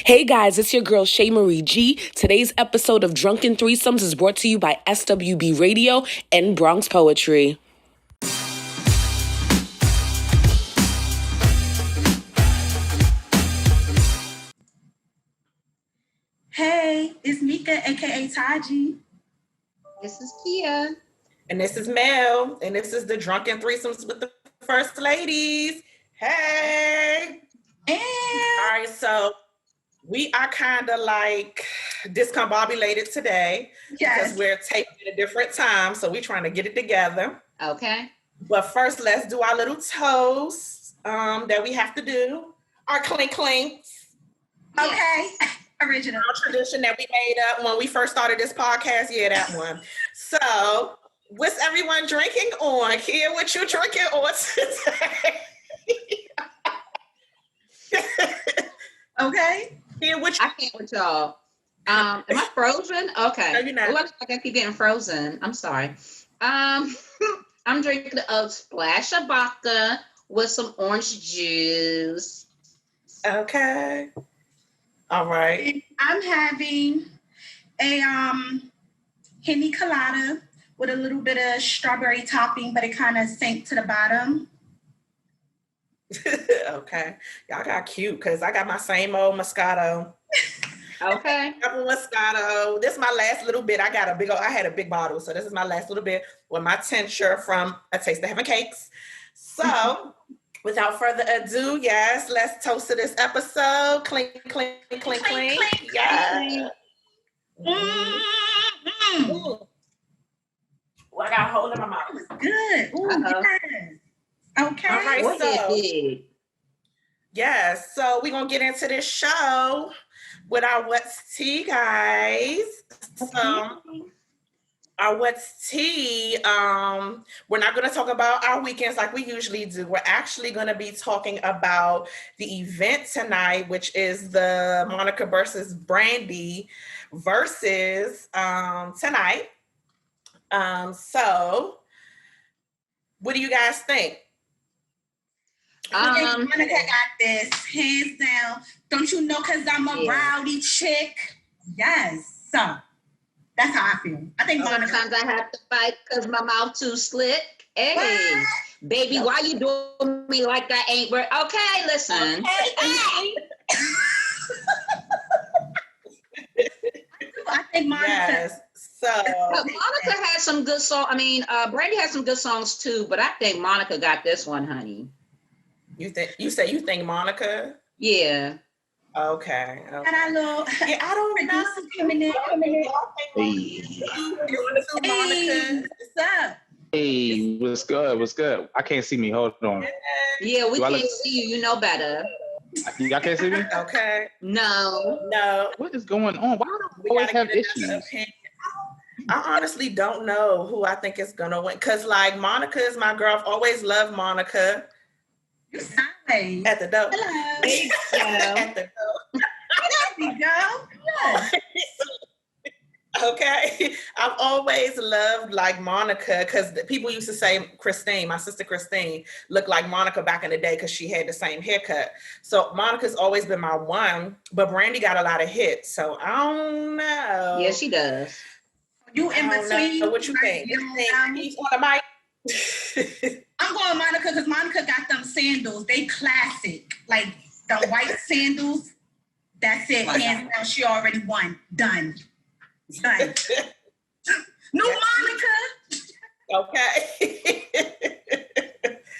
Hey guys, it's your girl Shay Marie G. Today's episode of Drunken Threesomes is brought to you by SWB Radio and Bronx Poetry. Hey, it's Mika, aka Taji. This is Kia. And this is Mel. And this is the Drunken Threesomes with the First Ladies. Hey. And all right, so we are kind of like discombobulated today because we're taping at a different time. So we're trying to get it together. Okay. But first, let's do our little toast that we have to do. Our clink clinks. Okay. Original. Our tradition that we made up when we first started this podcast. Yeah, that one. So what's everyone drinking on? Kia, what you drinking on today? Okay. Kia, what I can't with y'all. Am I frozen? Okay. No, you're not. It looks like I keep getting frozen. I'm sorry. I'm drinking a splash of vodka with some orange juice. Okay. All right. I'm having a Henny colada with a little bit of strawberry topping, but it kind of sank to the bottom. Okay. Y'all got cute because I got my same old Moscato. Okay. Moscato. This is my last little bit. I had a big bottle. So this is my last little bit with my tincture from A Taste of Heaven Cakes. So without further ado, yes, let's toast to this episode. Clink, clink, clink, clink, clink. Yeah. Mm-hmm. Ooh. Well, I got a hole in my mouth. Good. Ooh, yes. Okay. All right, What so is yes, so we're gonna get into this show with our What's Tea, guys. So our What's Tea, we're not gonna talk about our weekends like we usually do. We're actually gonna be talking about the event tonight, which is the Monica versus Brandy versus tonight. So what do you guys think? Monica got this, hands down. Don't you know? Because I'm a rowdy chick. Yes. So that's how I feel. I think sometimes I have to fight because my mouth too slick. Hey, what? Baby, why you doing me like that? Ain't work. Okay, listen. Hey. I think Monica. Yes. So Monica has some good songs. I mean, Brandy has some good songs too, but I think Monica got this one, honey. You think Monica? Yeah. Okay. And I know. Yeah, I don't know. Coming in. Monica. What's up? Hey, what's good? What's good? I can't see me. Hold on. Yeah, we can't see you. You know better. Y'all can't see me? Okay. No. What is going on? Why do we always have issues? I honestly don't know who I think is gonna win. Cause like Monica is my girl. I've always loved Monica. You sideways. At the door. Hello. There you go. At the door. There you go. Okay. I've always loved like Monica because people used to say Christine, my sister Christine, looked like Monica back in the day because she had the same haircut. So Monica's always been my one, but Brandy got a lot of hits. So I don't know. Yeah, she does. You in between. What you think? He's on the mic. I'm going Monica because Monica got them sandals. They classic. Like the white sandals. That's it. Hands down, she already won. Done. New Monica. Okay.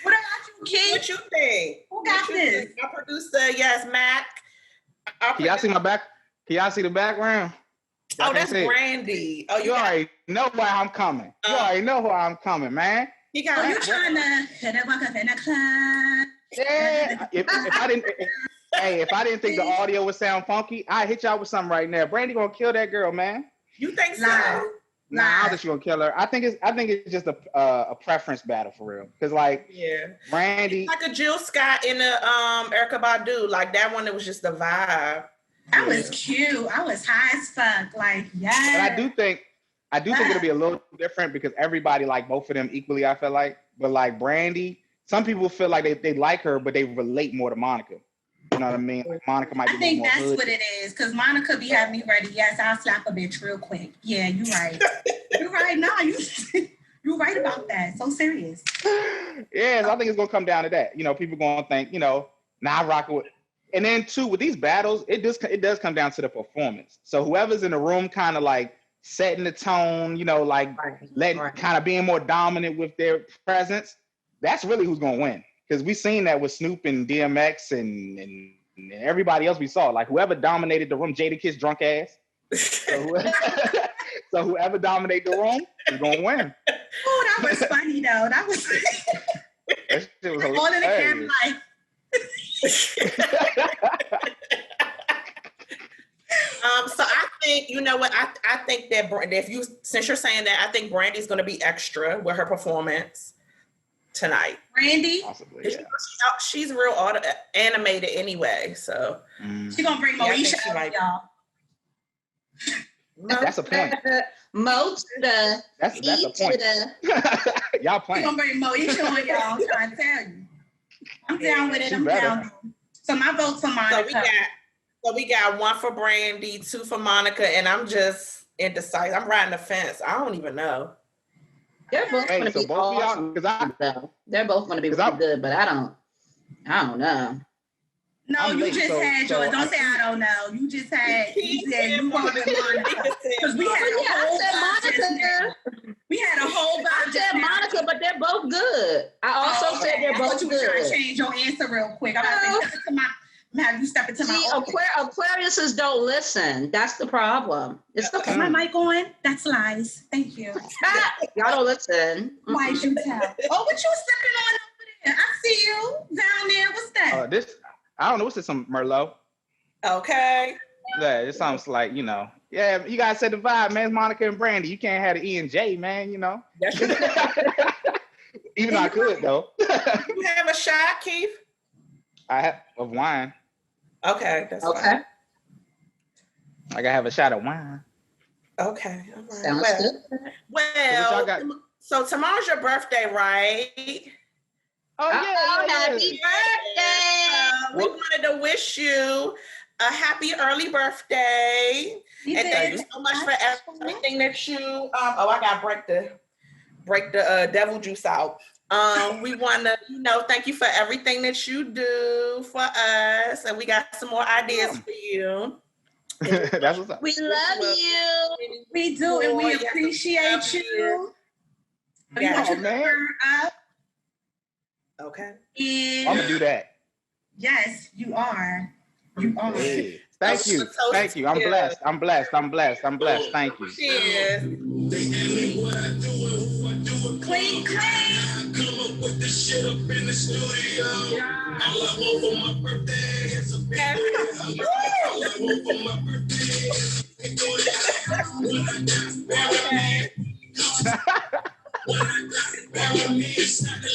What about you, kid? What you think? Who got this? Our producer, yes, Mac. Can y'all see my back? Can y'all see the background? Oh, that's Brandy. Oh, you already know where I'm coming. You already know where I'm coming, man. You trying to hit a walk up in a club? Yeah. If I didn't think the audio would sound funky, I'd hit y'all with something right now. Brandy gonna kill that girl, man. You think so? Nah, I don't think she's gonna kill her. I think it's just a preference battle for real. Cause like Brandy, it's like a Jill Scott in the Erykah Badu, like that one. It was just the vibe. That was cute. I was high as fuck. Like, yeah. But I do think it'll be a little different because everybody like both of them equally, I feel like. But like Brandy, some people feel like they like her, but they relate more to Monica. You know what I mean? Like Monica might be I think more that's hood. what it is, because Monica be having me ready. Yes, I'll slap a bitch real quick. Yeah, you right. You're right. No, you're right about that. So serious. Yes, I think it's gonna come down to that. People gonna think, I rock with. And then too, with these battles, it does come down to the performance. So whoever's in the room kind of like setting the tone, like letting kind of being more dominant with their presence, that's really who's gonna win. Because we've seen that with Snoop and DMX and everybody else we saw. Like whoever dominated the room, Jadakiss drunk ass. So whoever dominated the room is gonna win. Oh, that was funny though. That was That shit was all in the camera like. So I think, you know what, I think that since you're saying that, I think Brandy's going to be extra with her performance tonight. Brandy? Possibly, yeah. She's real animated anyway, so. She's going to bring Moesha out, y'all. That's a point. Mo to the that's a point. Y'all playing. She's going to bring Moesha on, y'all. I'm trying to tell you. I'm down with it. I'm better. down. So my vote's for Monica. So we got 1 for Brandy, 2 for Monica, and I'm just indecisive. I'm riding the fence. I don't even know. They're both going to be awesome. They're both going to be really good, but I don't know. No, you just had yours. Don't say I don't know. You just had. You said you voted Monica because we had a whole Monica. We had a whole bunch. I said Monica, but they're both good. I also said they're both good. You were trying to change your answer real quick. I'm about to step into my. Have you step into my? Aquariuses don't listen. That's the problem. It's Is my mic on? That's lies. Thank you. Y'all don't listen. Why you tell? Oh, what you sipping on over there? I see you down there. What's that? I don't know. What's this? Some Merlot? Okay. Yeah, it sounds like, yeah, you guys said the vibe, man. It's Monica and Brandy. You can't have the E and J, man, That's Even though I could, though. You have a shot, Keith? I have of wine. Okay, that's fine. I gotta have a shot of wine. Okay. All right. Sounds good. Well, so tomorrow's your birthday, right? Oh, yeah. Happy birthday! We wanted to wish you a happy early birthday. And thank you so much for everything that you I gotta break the devil juice out. We want to, thank you for everything that you do for us, and we got some more ideas for you. That's what's up. We love you. We do, and we appreciate you. Yeah, man. Okay. And I'm gonna do that. Yes, you are. You are. Hey, thank you. Thank you. I'm blessed. I'm blessed. I'm blessed. I'm blessed. Thank you. Cheers. Clean, clean. Come up with this shit up in the studio. All I want for my birthday is a big all I want for my birthday is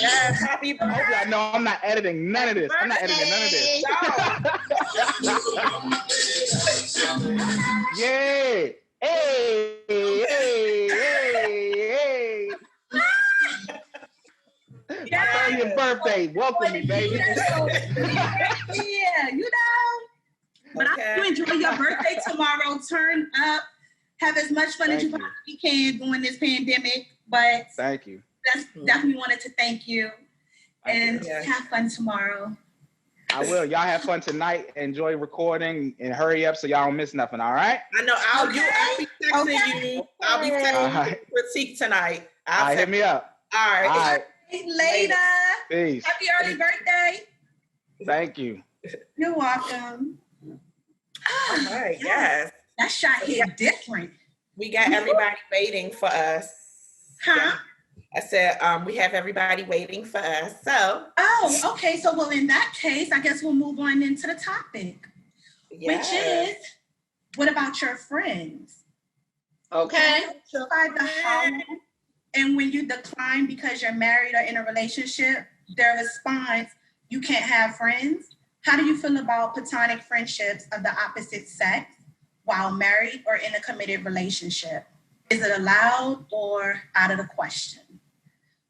Yes, happy birthday. I know I'm not editing none of this. I'm not editing none of this. Yeah. Hey, hey, hey, hey. Yeah. 30th birthday. Welcome me, baby. Yeah, But I hope you enjoy your birthday tomorrow. Turn up. Have as much fun as you possibly can during this pandemic. But thank you. Definitely wanted to thank you. And have fun tomorrow. I will. Y'all have fun tonight. Enjoy recording and hurry up so y'all don't miss nothing. All right? I know. I'll be texting you. I'll be texting you critique tonight. All right, hit me up. All right. All right. Later. Peace. Happy early birthday. Thank you. You're welcome. All right. Yes. That shot hit different. We got everybody waiting for us. Huh? Yeah. I said, we have everybody waiting for us. So. Oh, okay. So, well, in that case, I guess we'll move on into the topic, which is, what about your friends? Okay. And when you decline because you're married or in a relationship, their response, you can't have friends. How do you feel about platonic friendships of the opposite sex while married or in a committed relationship? Is it allowed or out of the question?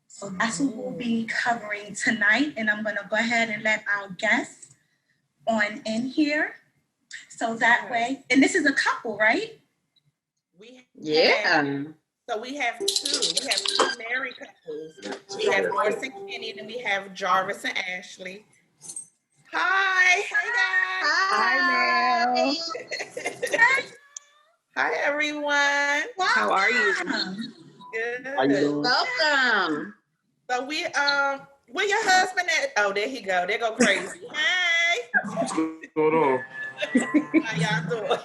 So that's what we'll be covering tonight. And I'm going to go ahead and let our guests on in here. So that way, and this is a couple, right? So we have two. We have two married couples. We have Doris and Kenny, and then we have Jarvis and Ashley. Hi. Hey guys. Hi, Mel. Hi everyone. How are you? Good. How you doing? Welcome. So we where your husband at? Oh, there he go. There go Crazy. Hey. What's going on? How y'all doing?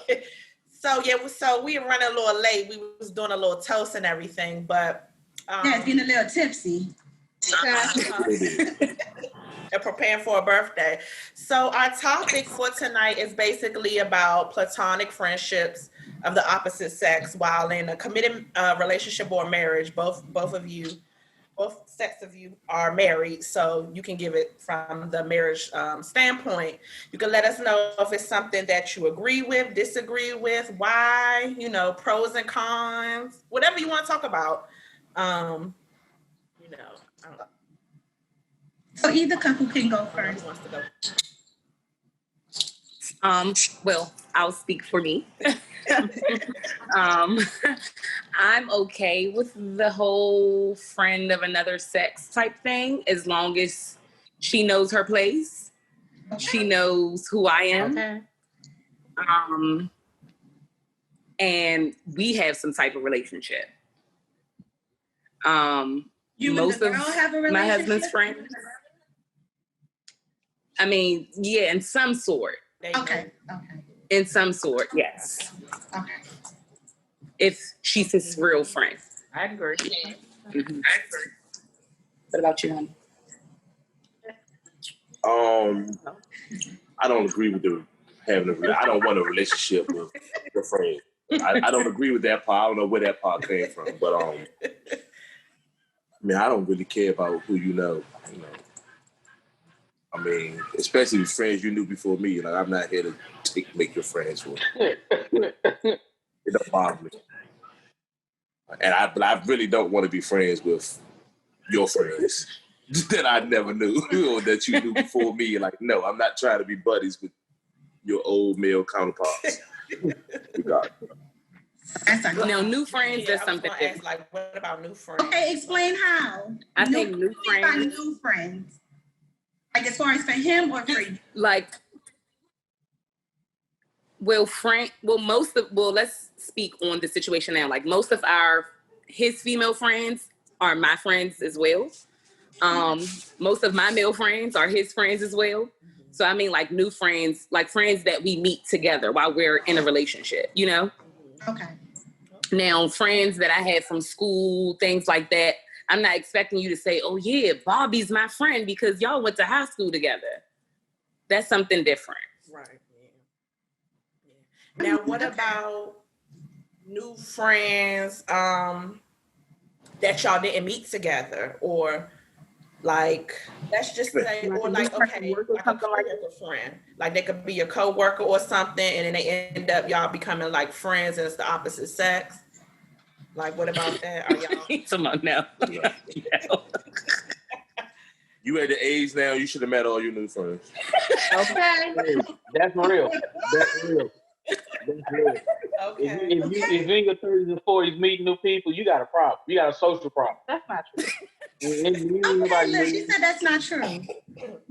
So we running a little late. We was doing a little toast and everything, but Yeah, getting a little tipsy. And preparing for a birthday. So our topic for tonight is basically about platonic friendships of the opposite sex while in a committed relationship or marriage. Both sets of you are married, so you can give it from the marriage standpoint. You can let us know if it's something that you agree with, disagree with, why, pros and cons, whatever you want to talk about. I don't know. So either couple can go Who first. wants to go? Well, I'll speak for me. I'm okay with the whole friend of another sex type thing as long as she knows her place. She knows who I am. Okay. And we have some type of relationship. You and Most the of girl have a my husband's relationship? friends. I mean, yeah, in some sort. There you Okay. In some sort, yes. Okay. If she's his real friend. I agree. Mhm. What about you, honey? I don't agree with I don't want a relationship with your friend. I don't agree with that part. I don't know where that part came from, but I don't really care about who you know. I mean, especially with friends you knew before me. Like, I'm not here to make your friends for me. It don't bother me. And I really don't want to be friends with your friends that I never knew or that you knew before me. Like, no, I'm not trying to be buddies with your old male counterparts. No, new friends, that's something different. Ask, like, what about new friends? Okay, explain how. I think new By friends, new friends. Like as far as for him or for you? like, let's speak on the situation now. Like, most of his female friends are my friends as well. Most of my male friends are his friends as well. So I mean, like, new friends, like friends that we meet together while we're in a relationship, Okay. Now, friends that I had from school, things like that, I'm not expecting you to say, oh yeah, Bobby's my friend because y'all went to high school together. That's something different. Right. Yeah. Now, what about new friends that y'all didn't meet together, or like, let's just say, or like, okay, like a coworker friend, like they could be your coworker or something, and then they end up y'all becoming like friends, and it's the opposite sex. Like, what about that? Are y'all? Come on now. You at the age now, you should have met all your new friends. Okay. That's real. Okay. If you in your 30s and 40s meeting new people, you got a problem. You got a social problem. That's not true. Okay, she said that's not true. You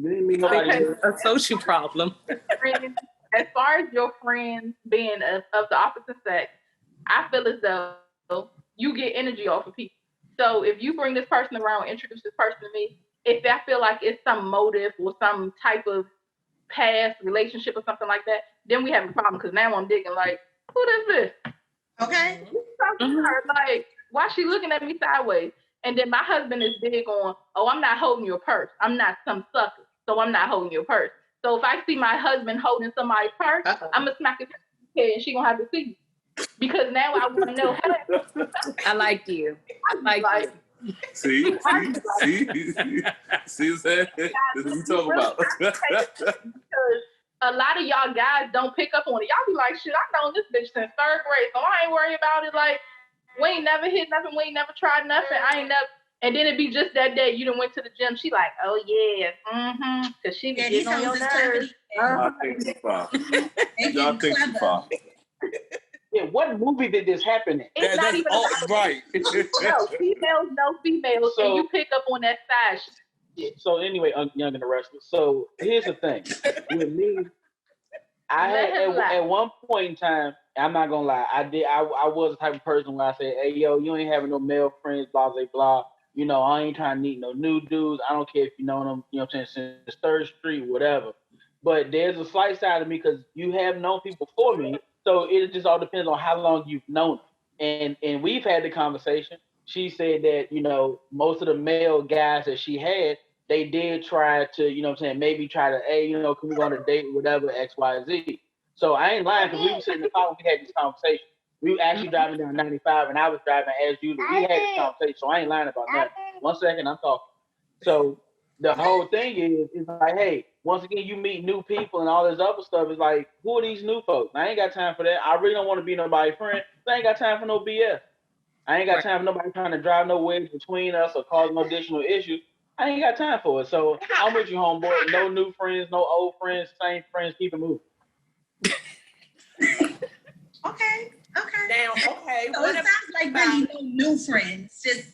didn't meet nobody. A social problem. As far as your friends being of the opposite sex, I feel as though you get energy off of people. So if you bring this person around, introduce this person to me, if I feel like it's some motive or some type of past relationship or something like that, then we have a problem because now I'm digging like, who is this? Okay. Like, why she looking at me sideways? And then my husband is big on, oh, I'm not holding your purse. I'm not some sucker, so I'm not holding your purse. So if I see my husband holding somebody's purse, I'm going to smack his head and she going to have to see me. Because now I want to know, hey. I like you. You. See what I'm saying? This is what we talking about. Because a lot of y'all guys don't pick up on it. Y'all be like, shit, I've known this bitch since 3rd grade, so I ain't worried about it. Like, we ain't never hit nothing. We ain't never tried nothing. I ain't never. And then it'd be just that day you done went to the gym. She like, oh yeah, because she be getting on your nerves. Y'all think too far. Y'all think too far. Yeah, what movie did this happen in? It's not even about right. No, females know females, and you pick up on that side. Yeah, so anyway, Young and the Restless. So here's the thing. With me, I had at one point in time, I'm not gonna lie, I was the type of person where I said, hey yo, you ain't having no male friends, blah blah blah. You know, I ain't trying to meet no new dudes. I don't care if you know them, you know what I'm saying, since 3rd Street, whatever. But there's a slight side of me because you have known people before me. So it just all depends on how long you've known them. And we've had the conversation. She said that, you know, most of the male guys that she had, they did try to, you know what I'm saying, maybe try to, hey, you know, can we go on a date, whatever, X, Y, Z. So I ain't lying because we were sitting in the car when we had this conversation. We were actually driving down 95 and I was driving as usual. We had this conversation, so I ain't lying about that. 1 second, I'm talking. So the whole thing is like, hey, once again, you meet new people and all this other stuff. It's like, who are these new folks? I ain't got time for that. I really don't want to be nobody's friend. I ain't got time for no BS. I ain't got time for nobody trying to drive no wedge between us or cause no additional issues. I ain't got time for it. So I'm with you, homeboy. No new friends, no old friends, same friends, keep it moving. Okay. Now, okay. So it sounds like really no new friends, just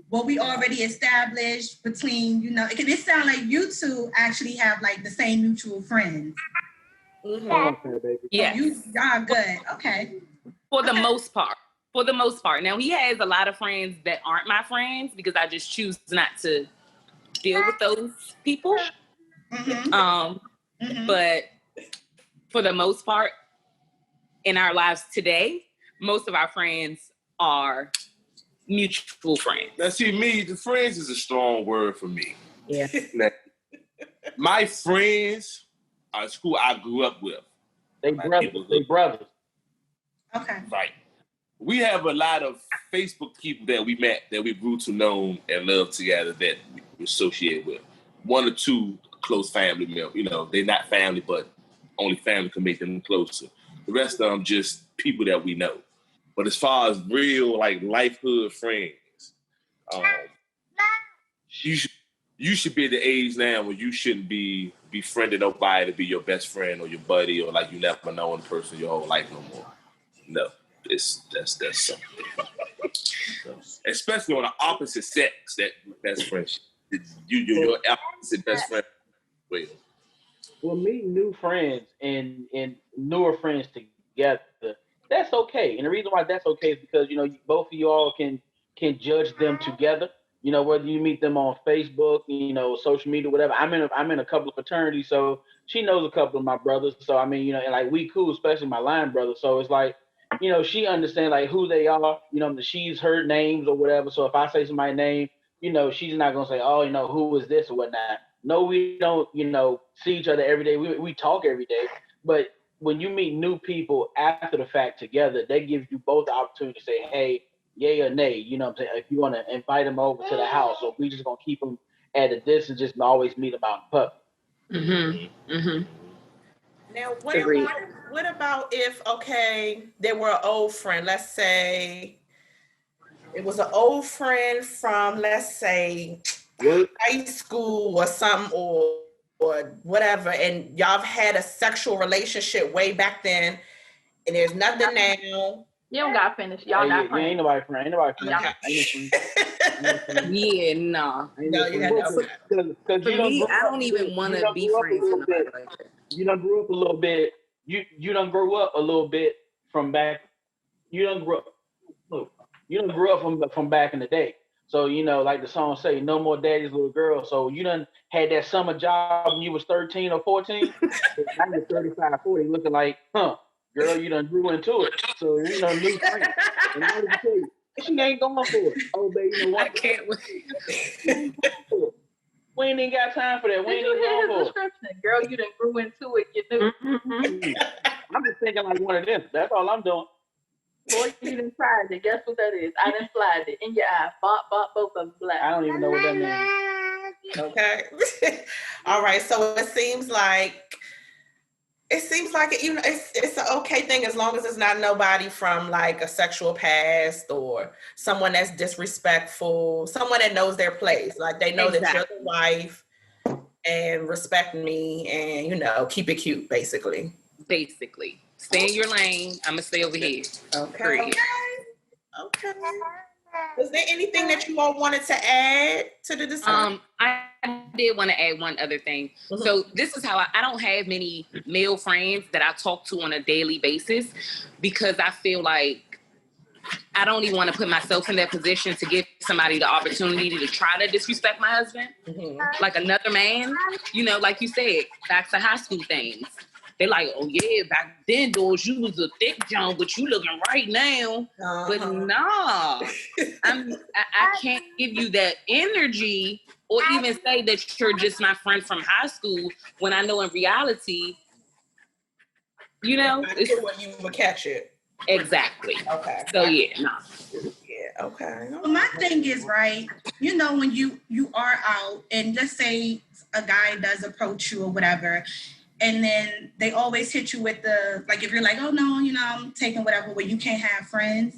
what we already established between, you know, it sounds like you two actually have like the same mutual friends. Yeah. Y'all good. Okay. For the most part. Now, he has a lot of friends that aren't my friends because I just choose not to deal with those people. But for the most part, in our lives today, most of our friends are mutual friends. Now, see, the friends is a strong word for me. Yeah. Now, my friends are who I grew up with. They brothers. Okay. Right. We have a lot of Facebook people that we met, that we grew to know and love together that we associate with. 1 or 2 close family members. You know, they're not family, but only family can make them closer. The rest of them just people that we know. But as far as real, like, lifehood friends, you should be at the age now where you shouldn't be befriending nobody to be your best friend or your buddy, or like you never known the person your whole life no more. No, that's something. So, especially on the opposite sex, that best friendship. Your opposite best friend. Well, meeting new friends and newer friends together, that's okay. And the reason why that's okay is because, you know, both of you all can judge them together. You know, whether you meet them on Facebook, you know, social media, whatever. I'm in a couple of fraternities, so she knows a couple of my brothers. So I mean, you know, and like we cool, especially my line brother. So it's like, you know, she understands like who they are. You know, she's heard names or whatever. So if I say somebody's name, you know, she's not gonna say, oh, you know, who is this or whatnot. No, we don't, you know, see each other every day. We talk every day, but when you meet new people after the fact together, that gives you both the opportunity to say, hey, yay or nay, you know what I'm saying? If you want to invite them over to the house, or if we just going to keep them at a distance, just always meet them out in public. Now, what about if, okay, they were an old friend, let's say it was an old friend from, let's say, high school or something, or whatever, and y'all have had a sexual relationship way back then, and there's nothing now. You don't got to finish. Y'all not friends. Ain't nobody friend. Yeah, no. No, you got to. For me, I don't even want to be friends with nobody like that. You done grew up a little bit. You done grew up a little bit from back. You done grew up from back in the day. So, you know, like the song say, no more daddy's little girl. So you done had that summer job when you was 13 or 14. Now you're 35, 40, looking like, girl, you done grew into it. So, you know, new friends. And I want to tell you, she ain't going for it. Oh, baby, you know what? I can't wait. We ain't even got time for that. We ain't even going for it. Description. Girl, you done grew into it. You knew. I'm just thinking like one of them. That's all I'm doing. Boy, you done tried it. Guess what that is? I done slide it in your eye. Both of them black. I don't even know what that means. Okay. All right. So it seems like It seems like it's an okay thing as long as it's not nobody from like a sexual past or someone that's disrespectful, someone that knows their place. Like they know that you're the wife and respect me and keep it cute, basically. Basically. Stay in your lane. I'm gonna stay over here. Okay. Okay. Was there anything that you all wanted to add to the discussion? I did want to add one other thing. Mm-hmm. So this is how I don't have many male friends that I talk to on a daily basis because I feel like I don't even want to put myself in that position to give somebody the opportunity to try to disrespect my husband. Mm-hmm. Like another man, like you said, back to high school things. They're like, oh yeah, back then, Doris, you was a thick John, but you looking right now. Uh-huh. But nah, I can't give you that energy or even say that you're just my friend from high school when I know in reality, it's when you would catch it. Exactly. Okay. So yeah, nah. Yeah, okay. Well, my thing is, right, when you are out and let's say a guy does approach you or whatever, and then they always hit you with if you're like, oh no, I'm taking whatever, where you can't have friends.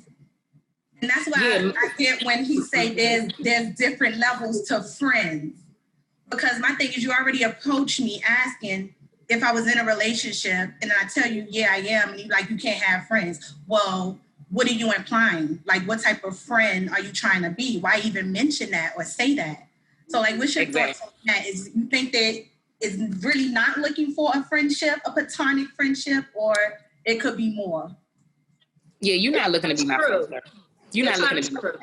And that's why I get when he say there's different levels to friends. Because my thing is you already approached me asking if I was in a relationship and I tell you, yeah, I am, and you you can't have friends. Well, what are you implying? Like, what type of friend are you trying to be? Why even mention that or say that? So what's your thoughts on that? Is you think that is really not looking for a friendship, a platonic friendship, or it could be more? Yeah, you're not looking to be my friend. You're not looking to be my friend.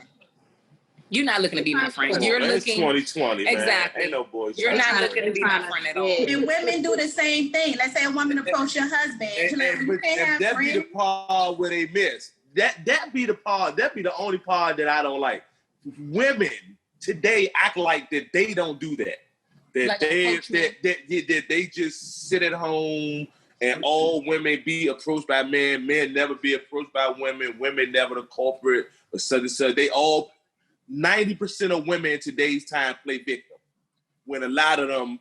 You're not looking to be my friend. You're looking 2020. Exactly. Ain't no boys. You're not looking to be my friend at all. And women do the same thing. Let's say a woman approach your husband. You can't have that friends. Be the part where they miss. That be the part. That be the only part that I don't like. Women today act like that they don't do that. That they just sit at home and all women be approached by men. Men never be approached by women. Women never the culprit or such. They all 90% of women in today's time play victim. When a lot of them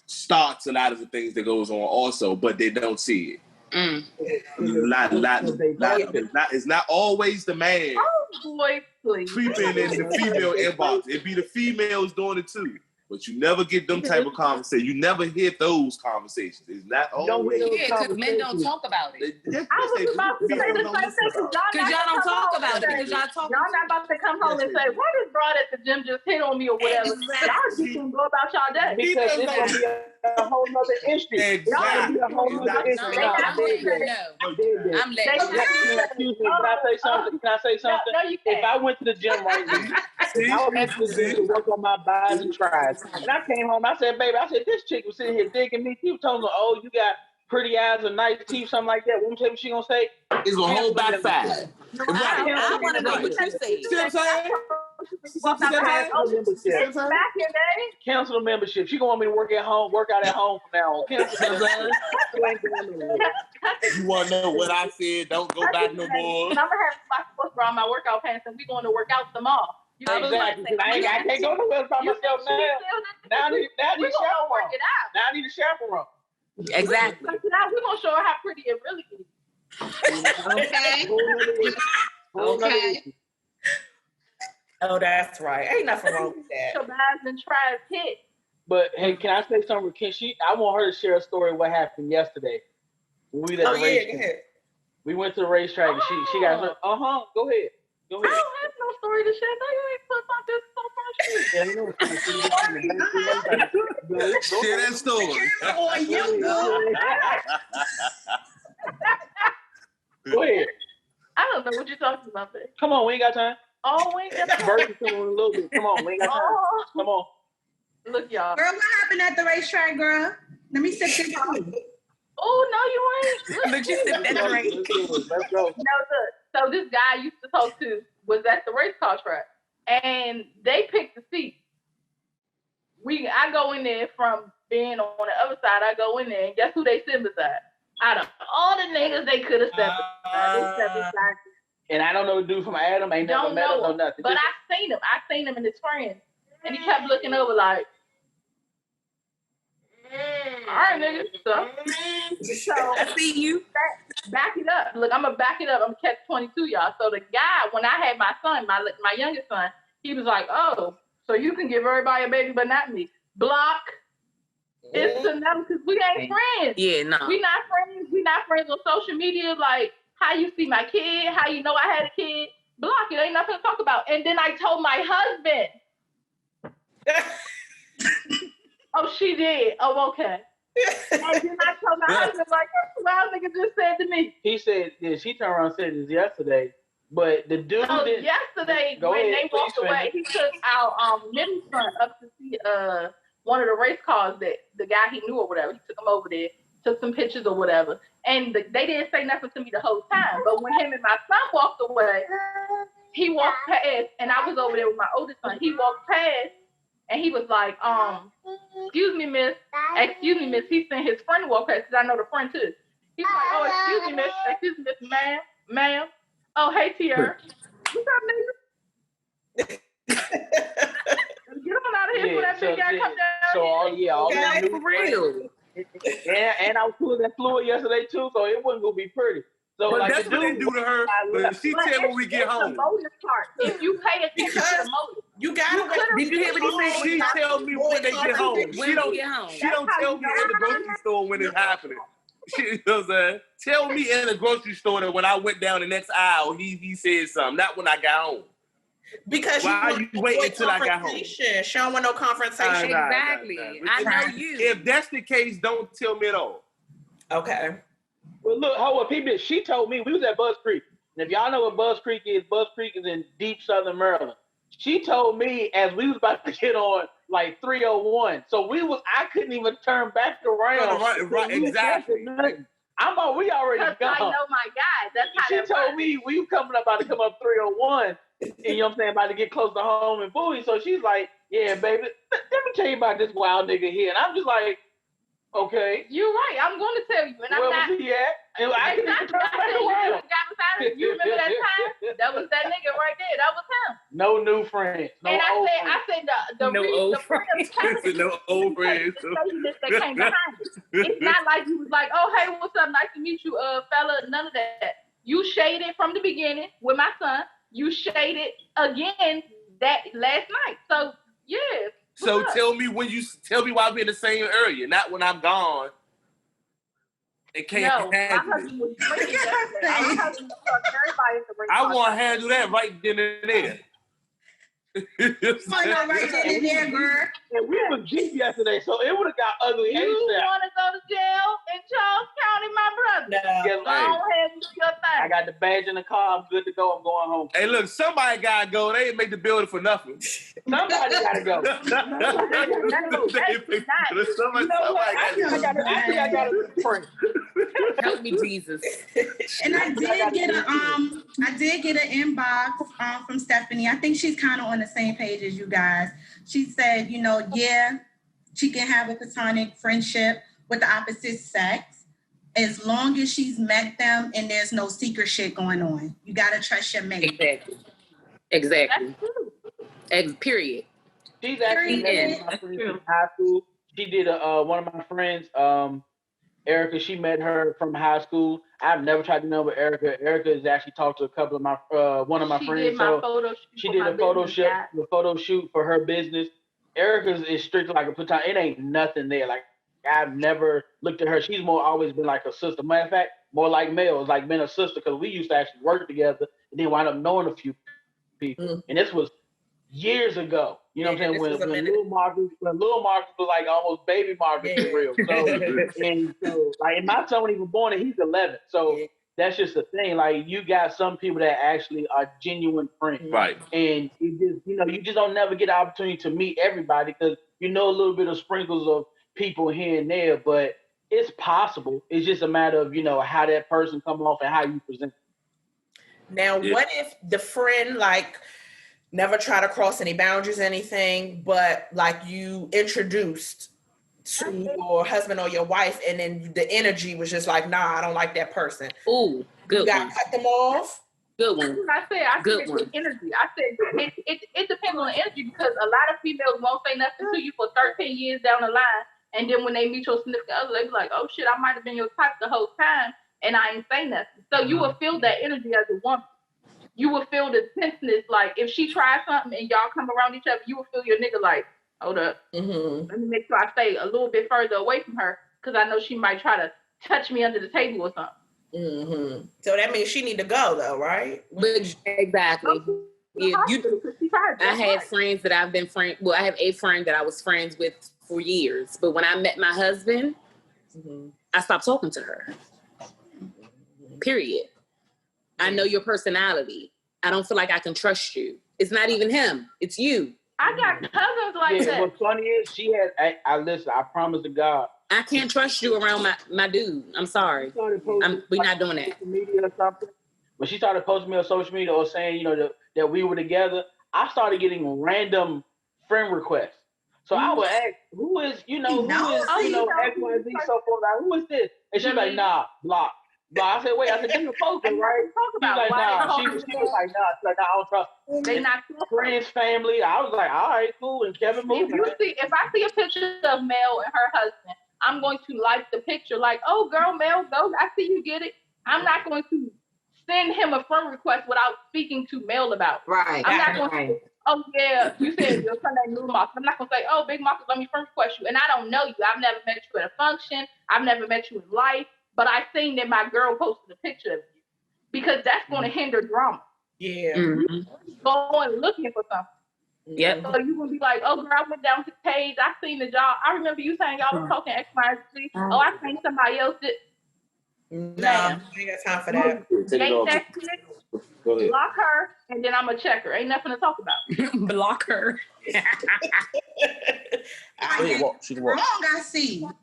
starts a lot of the things that goes on also, but they don't see it. It's not always the man creeping in the female inbox. It be the females doing it too. But you never get them type of conversations. You never hear those conversations. It's not always. Yeah, because men don't talk about it. I was about to say the same thing because y'all don't talk about it. Because y'all not about to come home and say, "Why this broad at the gym just hit on me or whatever." Y'all just can go about y'all day because it's gonna be a whole nother issue. Y'all gonna be a whole nother issue. I'm letting you. Excuse me. Can I say something? No, you can't. If I went to the gym right now, I went to the gym to work on my buys and tries. And I came home, I said, baby, this chick was sitting here digging me. She was telling me, oh, you got pretty eyes and nice teeth, something like that. What she gonna say? It's gonna hold back fast. I want to know what you say. See what I'm saying? Back in day. Cancel the membership. She gonna want me to work out at home from now on. You wanna know what I said? Don't go back no more. I'm gonna have my sports bra, my workout pants, and we going to work out tomorrow. Exactly. I can't go nowhere by myself now. Now I need a chaperone. Now I need a chaperone. Exactly. Now we're gonna show her how pretty it really is. Okay. Oh, that's right. Ain't nothing wrong with that. So guys and tries hit. But hey, can I say something? I want her to share a story of what happened yesterday. When we at the racetrack. We went to the racetrack and she got her. Go ahead. I don't have no story to share. No, you ain't put something so Share that story. Go ahead. I don't know what you're talking about, babe. Come on, we ain't got time. Oh, we ain't got time. Versus a little bit. Come on, we ain't got time. Come on. Look, y'all. Girl, what happened at the racetrack, girl? Let me sip this on. Oh, no, you ain't. Look, you sip that drink. Let's go. No, look. So this guy I used to talk to was at the race car track, and they picked the seat. I go in there from being on the other side. I go in there, and guess who they sit beside? Out of all the niggas they could have sat beside, they sat beside me. And I don't know the dude from Adam. Ain't never met him, no nothing. But I seen him and his friends, and he kept looking over like. All right, nigga. So I see you. back it up. Look, I'm gonna back it up. I'm gonna catch 22, y'all. So the guy, when I had my son, my youngest son, he was like, "Oh, so you can give everybody a baby, but not me." Block. It's to them because we ain't friends. Yeah, no. We not friends. We not friends on social media. Like, how you see my kid? How you know I had a kid? Block it. Ain't nothing to talk about. And then I told my husband. Oh, she did. Oh, okay. And then I told my husband, like, that's what nigga just said to me. He said, yeah, she turned around and said this yesterday, but the dude yesterday when they walked away, he took our middle son up to see one of the race cars that the guy he knew or whatever. He took him over there, took some pictures or whatever. And they didn't say nothing to me the whole time. But when him and my son walked away, he walked past, and I was over there with my oldest son. He walked past, and he was like, excuse me, miss. He sent his friend to walk past, because I know the friend too. He's like, oh, excuse me, miss. Excuse me, miss, ma'am. Oh, hey, Tierra. What's up, nigga? Get on out of here for that big guy come down here. All Yeah, for real. And I was pulling that fluid yesterday too, so it wasn't gonna be pretty. So but like that's what they do to her. But she tell when we get home. The motive part. If you pay attention to the motive, you gotta. Did you hear what he said? She tell me when they get home. She don't tell me in the grocery store when it's happening. You know what I'm saying? Tell me in the grocery store that when I went down the next aisle, he said something. Not when I got home. Because why you waiting until I got home? She don't want no confrontation. Exactly. I know you. If that's the case, don't tell me at all. Okay. Well, look, she told me we was at Buzz Creek. And if y'all know what Buzz Creek is in deep southern Maryland. She told me as we was about to get on like 301. So I couldn't even turn back around. Right, exactly. We already gone. I know my guy. That's how she told me we about to come up 301. And you know what I'm saying, about to get close to home and Bowie. So she's like, yeah, baby, let me tell you about this wild nigga here. And I'm just like, okay. You're right. I'm going to tell you. And where was he at? And I couldn't even turn back around. You remember that time? That was that nigga right there. That was him. No new friends. No and old I said the no reason old the friends no old friends. They came behind it. It's not like you was like, oh, hey, what's up? Nice to meet you, fella. None of that. You shaded from the beginning with my son. You shaded again that last night. So yeah. So tell me why we're in the same area, not when I'm gone. It can't handle it. I want to handle that right then and there. Right then and there, girl. And we was deep yesterday, so it would have got ugly. You want to go to jail in Charles County, my brother? No. Go ahead and do your thing. I got the badge in the car. I'm good to go. I'm going home. Hey, look, somebody got to go. They didn't make the building for nothing. Somebody got to go. I got to pray. Help me, Jesus. And I did get an inbox from Stephanie. I think she's kind of on the same page as you guys. She said, she can have a platonic friendship with the opposite sex as long as she's met them and there's no secret shit going on. You gotta trust your mate. Exactly. Period. She's actually met my friends from high school. She did one of my friends, Erica. She met her from high school. I've never tried to know with Erica. Erica has actually talked to a couple of my one of my friends. She did a photo shoot for her business. Erica is strictly like a platonic. It ain't nothing there. Like I've never looked at her. She's always been like a sister. Matter of fact, more like Mel. It's like being a sister because we used to actually work together and then wind up knowing a few people. And this was years ago. You know what I'm saying? When Lil Marcus was like almost baby Marcus for real. So and my son wasn't even born and he's 11. So that's just the thing. Like you got some people that actually are genuine friends. Right. And you just don't never get the opportunity to meet everybody because a little bit of sprinkles of people here and there, but it's possible. It's just a matter of, how that person come off and how you present. Now, what if the friend never try to cross any boundaries or anything, but you introduced to your husband or your wife and then the energy was just like, nah, I don't like that person. Ooh, good one. You gotta cut them off. Good one. I said energy. I said it depends on the energy because a lot of females won't say nothing to you for 13 years down the line And then when they meet your significant other, they be like, oh shit, I might have been your type the whole time and I ain't say nothing. So you will feel that energy as a woman. You will feel the tenseness. Like if she tries something and y'all come around each other, you will feel your nigga like, hold up. Mm-hmm. Let me make sure I stay a little bit further away from her because I know she might try to touch me under the table or something. Mm-hmm. So that means she need to go though, right? But exactly. Yeah, I had friends that I've been friends. Well, I have a friend that I was friends with for years. But when I met my husband, I stopped talking to her. Period. I know your personality. I don't feel like I can trust you. It's not even him. It's you. I got cousins like that. What's funny is she had. I listen. I promise to God. I can't trust you around my dude. I'm sorry. We're not doing that. Media or something. When she started posting me on social media or saying, that we were together, I started getting random friend requests. So I would ask, who is XYZ so forth? Like, who is this? And she's like, nah, block. But I said, wait, you're posting, right? She's like, nah. She was like, nah. She's like, nah, I don't trust. They not friends, family. I was like, all right, cool. And Kevin moved. If I see a picture of Mel and her husband, I'm going to like the picture. Like, oh, girl, Mel, go. I see you get it. I'm not going to send him a friend request without speaking to Mel about it. Right. I'm not going to say, oh, yeah, you said your son named Little Marcus. I'm not going to say, oh, Big Marcus, let me friend request you. And I don't know you. I've never met you at a function. I've never met you in life. But I seen that my girl posted a picture of you. Because that's going to hinder drama. Yeah. Going looking for something. Yep. So you gonna be like, oh girl, I went down to the page, I seen the job. I remember you saying y'all was talking X, Y, Z. Oh, I think somebody else did. No, I ain't got time for that. Take that shit, block her, and then I'm gonna check her. Ain't nothing to talk about. Block her. Wrong, I see. Y'all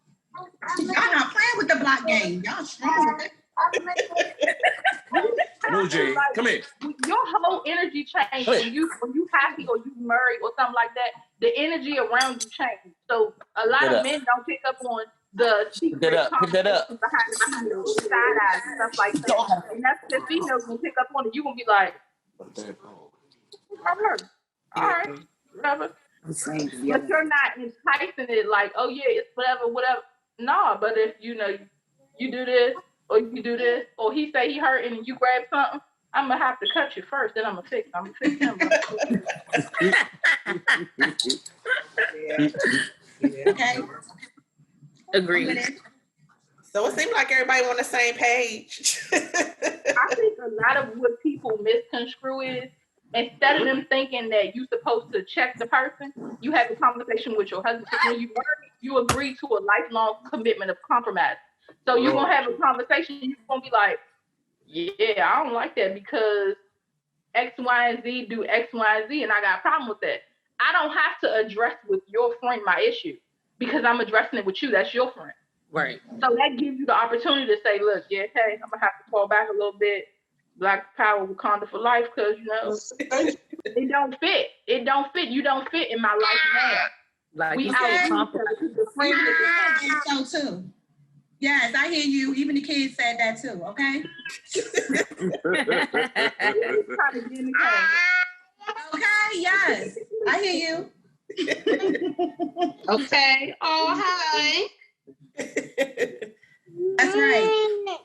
not playing with the block game. Y'all strong with it. No, Jay, come here. Your whole energy changes when you happy or you married or something like that. The energy around you changes. So a lot of men don't pick up on the secret Pick that up. behind the side eyes and stuff like that. And that's the females gonna pick up on it. You gonna be like, all right, whatever. But you're not enticing it like, oh yeah, it's whatever. No, but if you do this or you do this or he say he hurting and you grab something, I'm gonna have to cut you first. Then I'm gonna fix him. Okay. Agreed. So it seems like everybody on the same page. I think a lot of what people misconstrue is instead of them thinking that you're supposed to check the person, you have a conversation with your husband. When you marry, you agree to a lifelong commitment of compromise. So you're gonna have a conversation. You're gonna be like, yeah, I don't like that because X, Y, and Z do X, Y, and Z, and I got a problem with that. I don't have to address with your friend my issue because I'm addressing it with you. That's your friend. Right. So that gives you the opportunity to say, look, yeah, hey, I'm gonna have to fall back a little bit. Black power, Wakanda for life, because it don't fit. It don't fit. You don't fit in my life now. Like we out so too. Yes, I hear you. Even the kids said that too. Okay. Okay. Yes, I hear you. Okay. Oh, hi. That's right.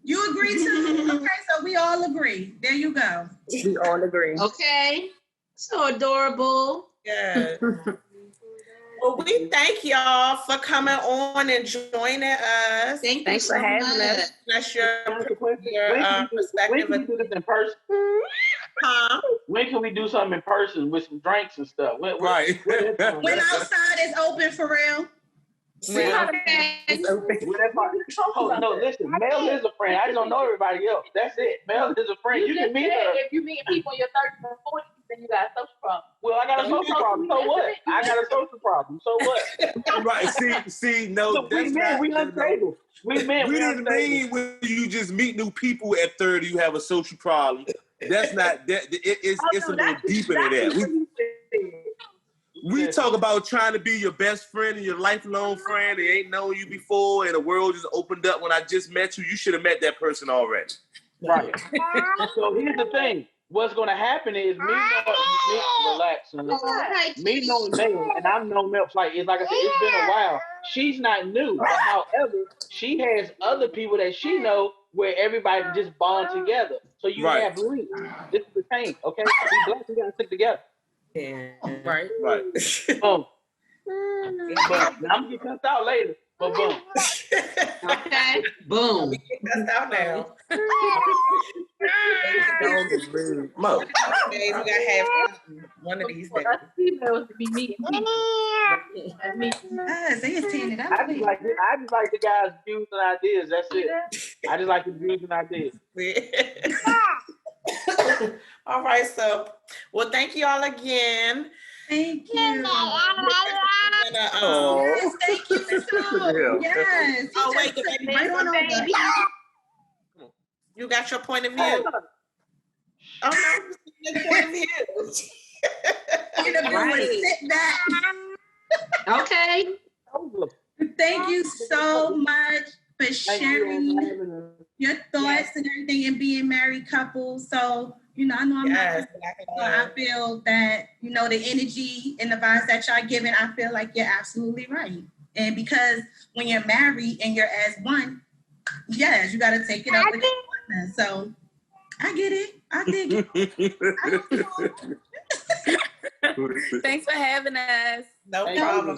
You agree too? Okay, so we all agree. There you go. We all agree. Okay. So adorable. Yeah. Well, we thank y'all for coming on and joining us. Thanks for having us. That's your perspective. When can we do this in person? Huh? When can we do something in person with some drinks and stuff? Right. When outside is open for real. Oh, no, listen, Mel is a friend. I just don't know everybody else. That's it. Mel is a friend. You can meet her. If you meet people in your 30s and 40s, then you got a social problem. Well, I got a social problem. So what? I got a social problem. So what? Right. See, no, so that's we unstable. We didn't mean when you just meet new people at 30, you have a social problem. That's not that. It's a little deeper than that. We talk about trying to be your best friend and your lifelong friend. They ain't known you before, and the world just opened up when I just met you. You should have met that person already. Right. So here's the thing. what's gonna happen is relax, son. Me knowing Mel, and I've known Mel like it's like I said, it's been a while. She's not new, but however, she has other people that she know where everybody can just bond together. So you Right. have links. This is the thing, okay? We black, we gotta stick together. Yeah. Right. Right. Boom. But I'm gonna get cussed out later. But boom. Okay. Boom. We get cussed out now. Mo. Days we gotta have one of these days. Us females to be meeting people. They is tearing it up. I just like the guys' views and ideas. That's it. I just like the views and ideas. All right, so thank you all again. Thank you. Yes, Thank you so. Yes. Oh wait, the baby Right on over. You got your point of view. Oh no, your point of view. Right. Sit back. Okay. Thank you so much for sharing your thoughts and everything and being married couples. So, I know I'm not. So I feel that, the energy and the vibes that y'all giving, I feel like you're absolutely right. And because when you're married and you're as one, yes, you got to take it up with your partner. So I get it. I dig it. Thanks for having us. No problem.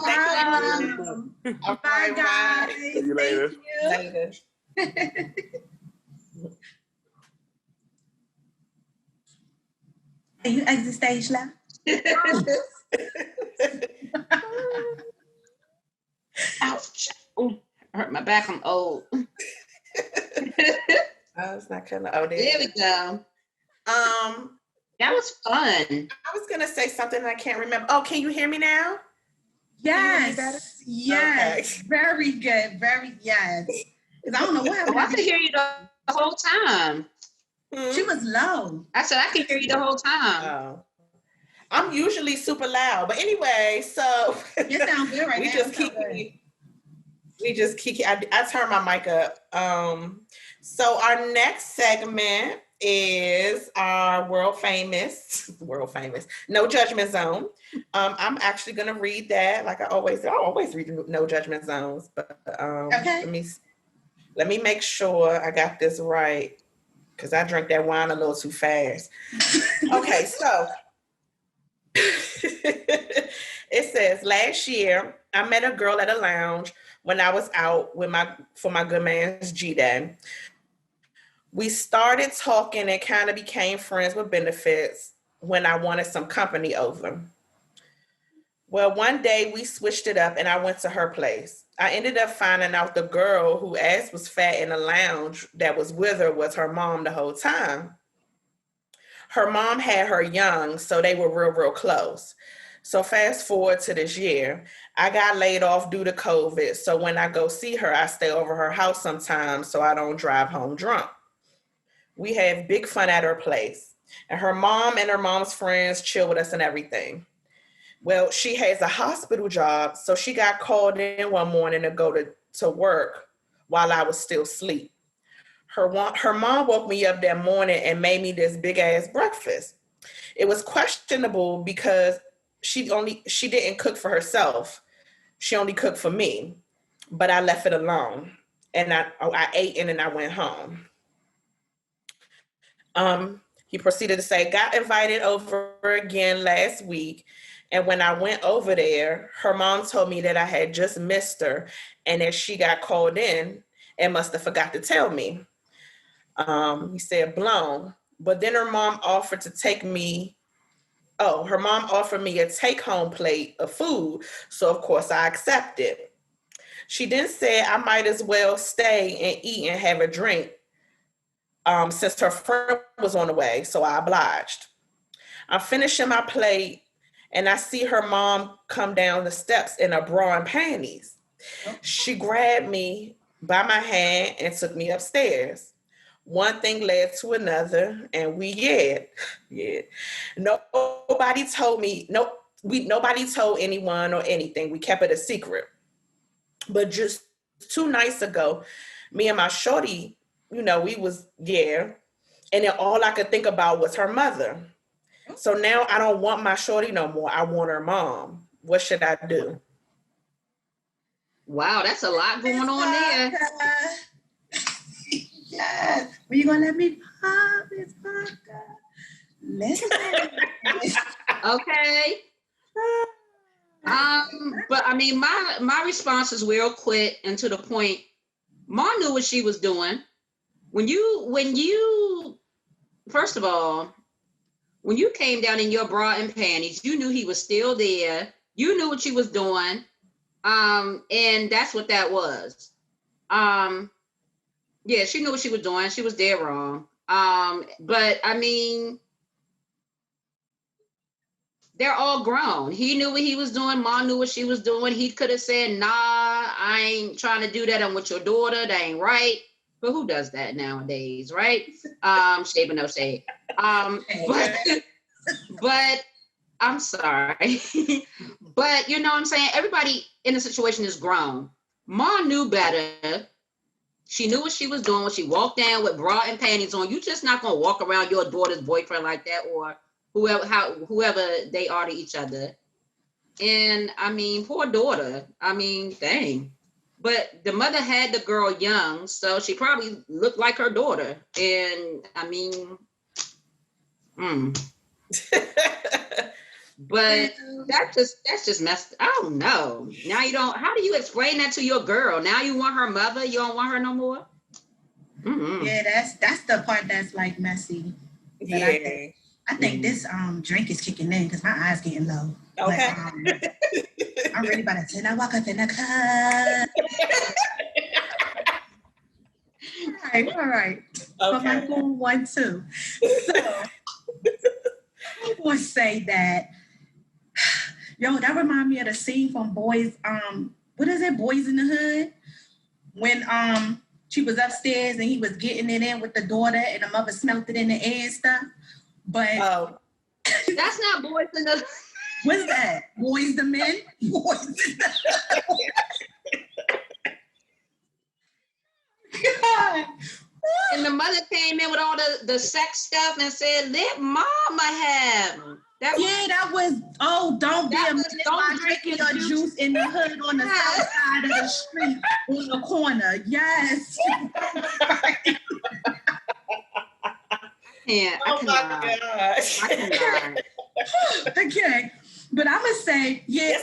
Bye, guys. See you later. You exit stage left. Ouch. Ooh, I hurt my back. I'm old. It's not kind of. There we go. That was fun. I was gonna say something and I can't remember. Oh, can you hear me now? Yes. Yes. Okay. Very good. Yes. Because I don't know what happened. I could hear you the whole time. She was low. I said I could hear you the whole time. Oh. I'm usually super loud, but anyway, so you sound good right now. We just keep. I turn my mic up. So our next segment is our world famous No Judgment Zone. I'm actually gonna read that like I always read No Judgment Zones, but okay. Let me make sure I got this right because I drank that wine a little too fast. Okay, so it says last year I met a girl at a lounge when I was out for my good man's G-Day. We started talking and kind of became friends with benefits when I wanted some company over. Well, one day we switched it up and I went to her place. I ended up finding out the girl who ass was fat in the lounge that was with her was her mom the whole time. Her mom had her young, so they were real, real close. So fast forward to this year, I got laid off due to COVID. So when I go see her, I stay over her house sometimes so I don't drive home drunk. We have big fun at her place. And her mom and her mom's friends chill with us and everything. Well, she has a hospital job, so she got called in one morning to go to work while I was still asleep. Her mom woke me up that morning and made me this big ass breakfast. It was questionable because she didn't cook for herself. She only cooked for me, but I left it alone. And I ate and then I went home. He proceeded to say, got invited over again last week. And when I went over there, her mom told me that I had just missed her and that she got called in and must have forgot to tell me. He said, blown. But then her mom offered me a take-home plate of food. So, of course, I accepted. She then said I might as well stay and eat and have a drink since her friend was on the way. So I obliged. I'm finishing my plate and I see her mom come down the steps in a bra and panties. She grabbed me by my hand and took me upstairs. One thing led to another, and nobody told anyone or anything. We kept it a secret. But just 2 nights ago, me and my shorty, we was And then all I could think about was her mother. So now I don't want my shorty no more. I want her mom. What should I do? Wow, that's a lot going on there. Yes. Were you gonna let me pop this podcast? Listen. Okay. But I mean, my response is real quick and to the point. Ma knew what she was doing. When you first of all, when you came down in your bra and panties, you knew he was still there. You knew what you was doing. And that's what that was. Yeah, she knew what she was doing. She was dead wrong. But I mean, they're all grown. He knew what he was doing. Ma knew what she was doing. He could have said, nah, I ain't trying to do that. I'm with your daughter. That ain't right. But who does that nowadays, right? Shade but no shade. But I'm sorry. But you know what I'm saying? Everybody in the situation is grown. Ma knew better. She knew what she was doing when she walked down with bra and panties on. You just not gonna walk around your daughter's boyfriend like that, or whoever they are to each other. And I mean, poor daughter. I mean, dang. But the mother had the girl young, so she probably looked like her daughter. And I mean, but that's just messed. I don't know. Now you don't. How do you explain that to your girl? Now you want her mother. You don't want her no more. Mm-hmm. Yeah, that's the part that's like messy. But Yeah. I think this drink is kicking in because my eyes getting low. Okay. But, I'm ready by the 10. I walk up in the club. All right. Okay. But my goal 1, 2. So I want to say that, yo, that remind me of the scene from Boys. What is it? Boys in the Hood. When she was upstairs and he was getting it in with the daughter and the mother smelt it in the air and stuff. But that's not Boys in the. What's that? Boys the Men? Boys in the God. And the mother came in with all the sex stuff and said, "Let mama have." That was. Oh, don't be a minute while drinking your juice in the hood on the south side of the street on the corner. Yes. Yeah. Oh my gosh. Okay. But I'm gonna say, yeah,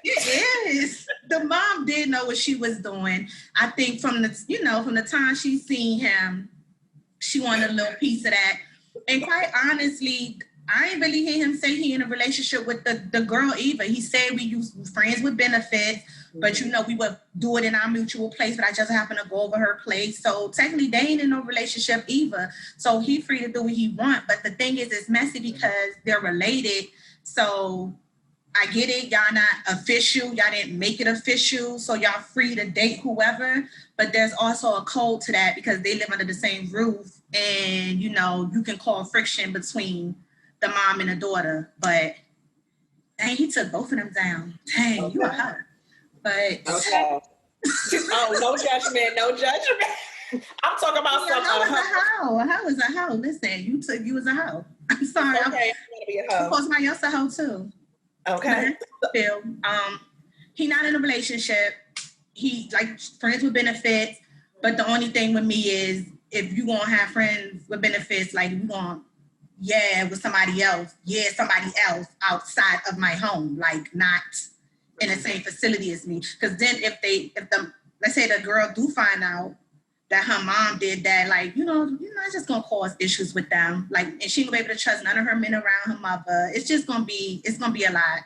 it is. The mom did know what she was doing. I think from the time she seen him, she wanted a little piece of that. And quite honestly, I ain't really hear him say he in a relationship with the girl either. He said we use friends with benefits, but we would do it in our mutual place, but I just happened to go over her place. So technically they ain't in no relationship either. So he free to do what he want. But the thing is, it's messy because they're related. So I get it. Y'all not official. Y'all didn't make it official. So y'all free to date whoever. But there's also a code to that because they live under the same roof. And, you can call friction between the mom and the daughter. But, dang, he took both of them down. Dang, you a hoe. But. Okay. Oh, no judgment. No judgment. I'm talking about something. A hoe is a hoe. Listen, you was a hoe. I'm sorry. Okay, I'm gonna be a hoe. Of course, my else a hoe too. Okay. Phil, he not in a relationship. He like friends with benefits. But the only thing with me is if you gonna have friends with benefits, like you gonna, with somebody else, somebody else outside of my home, like not in the same facility as me. Because then let's say the girl do find out that her mom did that, like, it's just gonna cause issues with them. Like, and she ain't gonna be able to trust none of her men around her mother. It's gonna be a lot.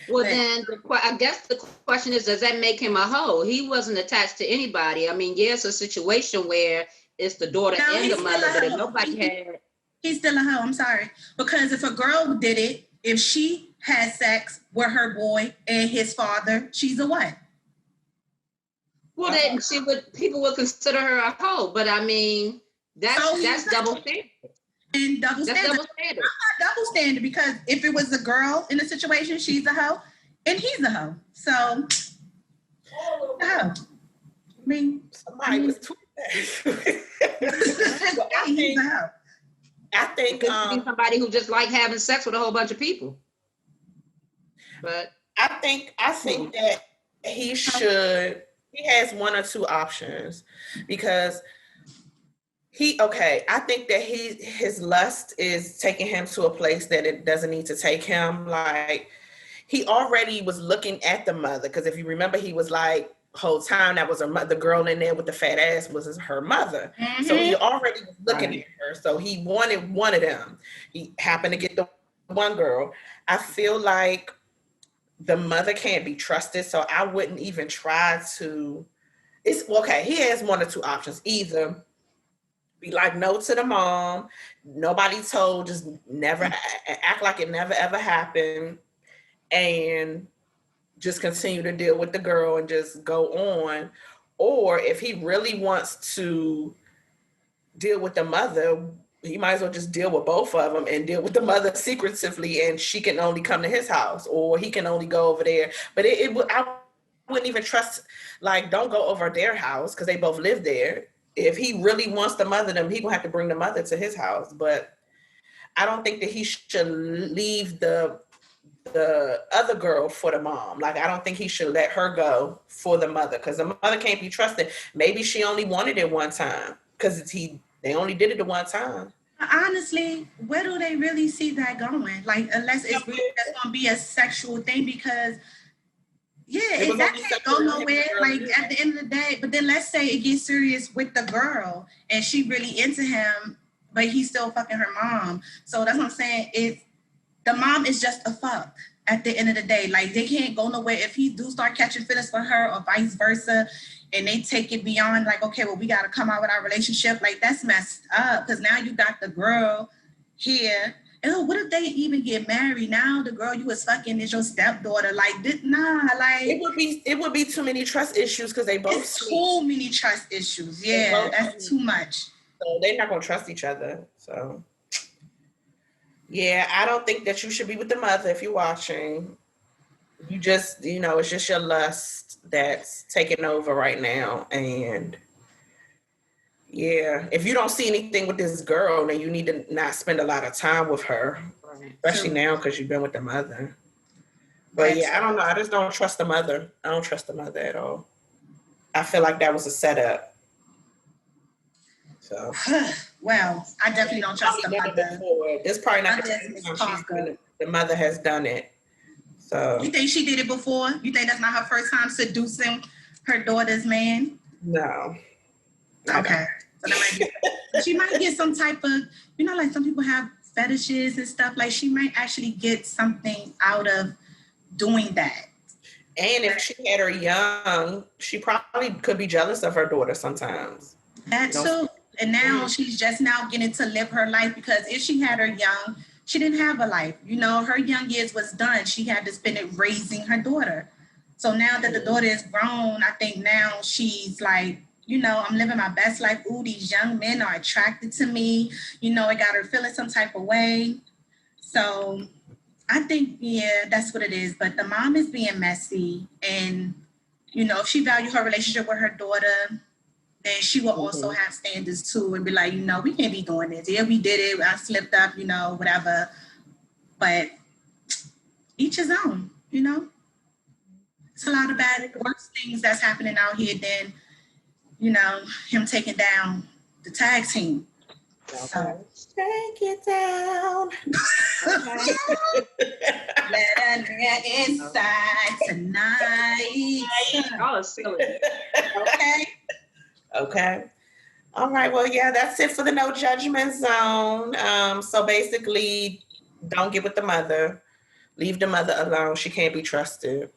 Well, then I guess the question is, does that make him a hoe? He wasn't attached to anybody. I mean, it's a situation where it's the daughter and the mother, but if nobody had. He's still a hoe, I'm sorry. Because if a girl did it, if she had sex with her boy and his father, she's a what? Well, then people would consider her a hoe, but I mean, that's double standard. And double standard. That's double standard. I'm not double standard because if it was a girl in a situation, she's a hoe and he's a hoe. So, I mean, somebody was tweeting that. I think Um, it could be somebody who just like having sex with a whole bunch of people. But I think that he has one or two options because I think that his lust is taking him to a place that it doesn't need to take him. Like he already was looking at the mother because if you remember, he was like whole time that was the girl in there with the fat ass was her mother. Mm-hmm. So he already was looking at her. So he wanted one of them. He happened to get the one girl. I feel like the mother can't be trusted, so I wouldn't even try to. It's okay. He has one or two options. Either be like no to the mom, nobody told, just never act like it never ever happened, and just continue to deal with the girl and just go on. Or if he really wants to deal with the mother, he might as well just deal with both of them and deal with the mother secretively, and she can only come to his house or he can only go over there. But I wouldn't even trust, like, don't go over their house because they both live there. If he really wants the mother, then he gonna have to bring the mother to his house. But I don't think that he should leave the other girl for the mom. Like, I don't think he should let her go for the mother because the mother can't be trusted. Maybe she only wanted it one time because they only did it the one time. Honestly, where do they really see that going? Like, unless it's really just gonna be a sexual thing, because that can't go nowhere. Like at the end of the day, but then let's say it gets serious with the girl and she really into him, but he's still fucking her mom. So that's what I'm saying. The mom is just a fuck at the end of the day. Like they can't go nowhere if he do start catching feelings for her or vice versa. And they take it beyond like, okay, well, we got to come out with our relationship. Like, that's messed up because now you got the girl here. And what if they even get married? Now the girl you was fucking is your stepdaughter. Like, it would be too many trust issues because they both too many trust issues. Yeah, that's too much. So they're not going to trust each other. So, yeah, I don't think that you should be with the mother if you're watching. You just, it's just your lust that's taking over right now. And yeah, if you don't see anything with this girl, then you need to not spend a lot of time with her, especially now because you've been with the mother. But yeah, I don't know. I just don't trust the mother. I don't trust the mother at all. I feel like that was a setup. So, well, I definitely don't trust the mother. It's probably not the first time the mother has done it. So you think she did it before? You think that's not her first time seducing her daughter's man? No. Okay. So that might be, she might get some type of, like some people have fetishes and stuff. Like she might actually get something out of doing that. And if she had her young, she probably could be jealous of her daughter sometimes. That too. And now she's just now getting to live her life because if she had her young, she didn't have a life. Her young years was done. She had to spend it raising her daughter. So now that the daughter is grown, I think now she's like, I'm living my best life. Ooh, these young men are attracted to me. It got her feeling some type of way. So I think, that's what it is. But the mom is being messy. And, if she values her relationship with her daughter, then she will also have standards too and be like, we can't be doing this. Yeah, we did it. I slipped up, whatever. But each his own, It's a lot of worse things that's happening out here than, him taking down the tag team. So take it down. Let a nigga inside tonight. Oh, silly. Okay. All right. Well, yeah, that's it for the no judgment zone. So basically, don't get with the mother. Leave the mother alone. She can't be trusted.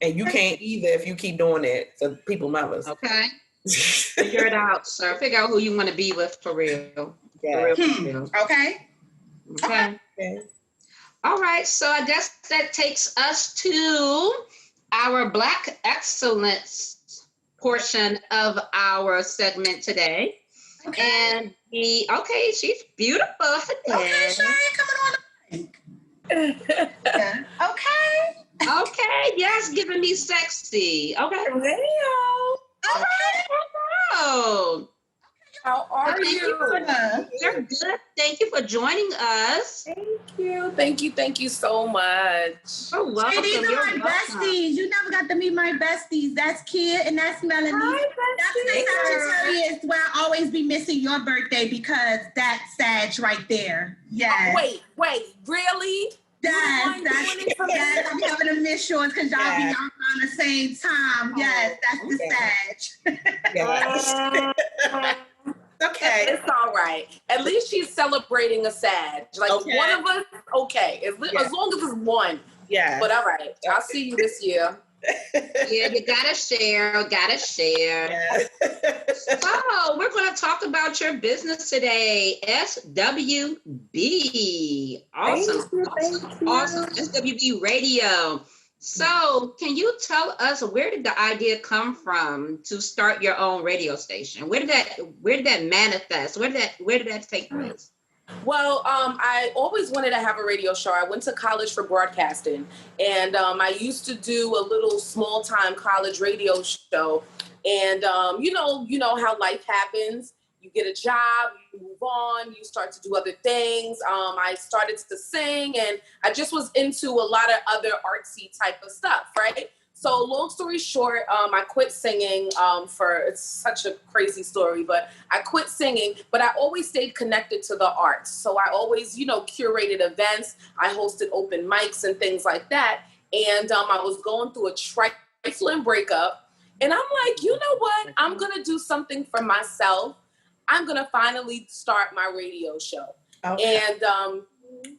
And you can't either if you keep doing it to people mothers. Okay. Figure it out, sir. Figure out who you want to be with for real. Yeah. For real. Okay. All right. So I guess that takes us to our Black Excellence portion of our segment today. Okay. And she's beautiful today. Okay, Shay, coming on the mic. Okay, yes, giving me sexy. Okay. Okay. Oh. How are you? You're good. Thank you for joining us. Thank you so much. You're welcome. Hey, these are You're my welcome. besties. You never got to meet my besties. That's Kia and that's Melanie. That's the Sagittarius where I always be missing your birthday because that's Sag right there. Yes. Wait, really? Yes, I'm having to miss yours because y'all be on around the same time. Yes, that's the Sag. Okay. It's all right. At least she's celebrating a Sag. Like one of us, okay. As long as it's one. Yeah. But all right. I'll see you this year. Yeah, you gotta share. Yeah. So we're gonna talk about your business today. SWB. Awesome. Awesome. SWB Radio. So can you tell us, where did the idea come from to start your own radio station? Where did that manifest? Where did that take place? Well, I always wanted to have a radio show. I went to college for broadcasting, and I used to do a little small-time college radio show. And you know how life happens. You get a job, you move on, you start to do other things. I started to sing, and I just was into a lot of other artsy type of stuff, right? So long story short, I quit singing it's such a crazy story, but I quit singing, but I always stayed connected to the arts. So I always, curated events. I hosted open mics and things like that. And I was going through a trifling breakup. And I'm like, you know what? I'm going to do something for myself. I'm going to finally start my radio show. Okay. And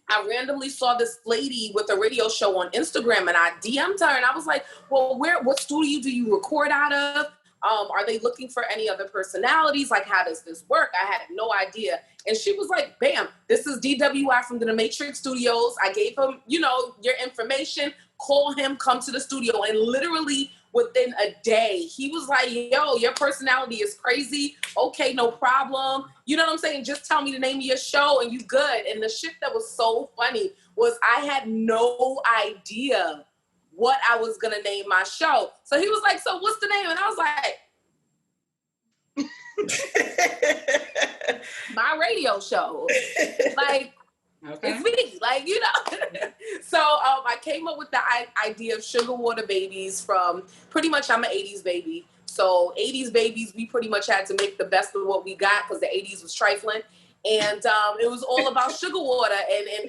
I randomly saw this lady with a radio show on Instagram, and I DM'd her, and I was like, well, what studio do you record out of? Are they looking for any other personalities? Like, how does this work? I had no idea. And she was like, bam, this is DWI from the Matrix Studios. I gave him, your information, call him, come to the studio. And literally within a day, he was like, yo, your personality is crazy. Okay, no problem. You know what I'm saying? Just tell me the name of your show and you good. And the shit that was so funny was I had no idea what I was going to name my show. So he was like, so what's the name? And I was like, my radio show. Like, okay. It's me, like, So I came up with the idea of Sugar Water Babies from, pretty much I'm an 80s baby. So 80s babies, we pretty much had to make the best of what we got because the 80s was trifling. And it was all about sugar water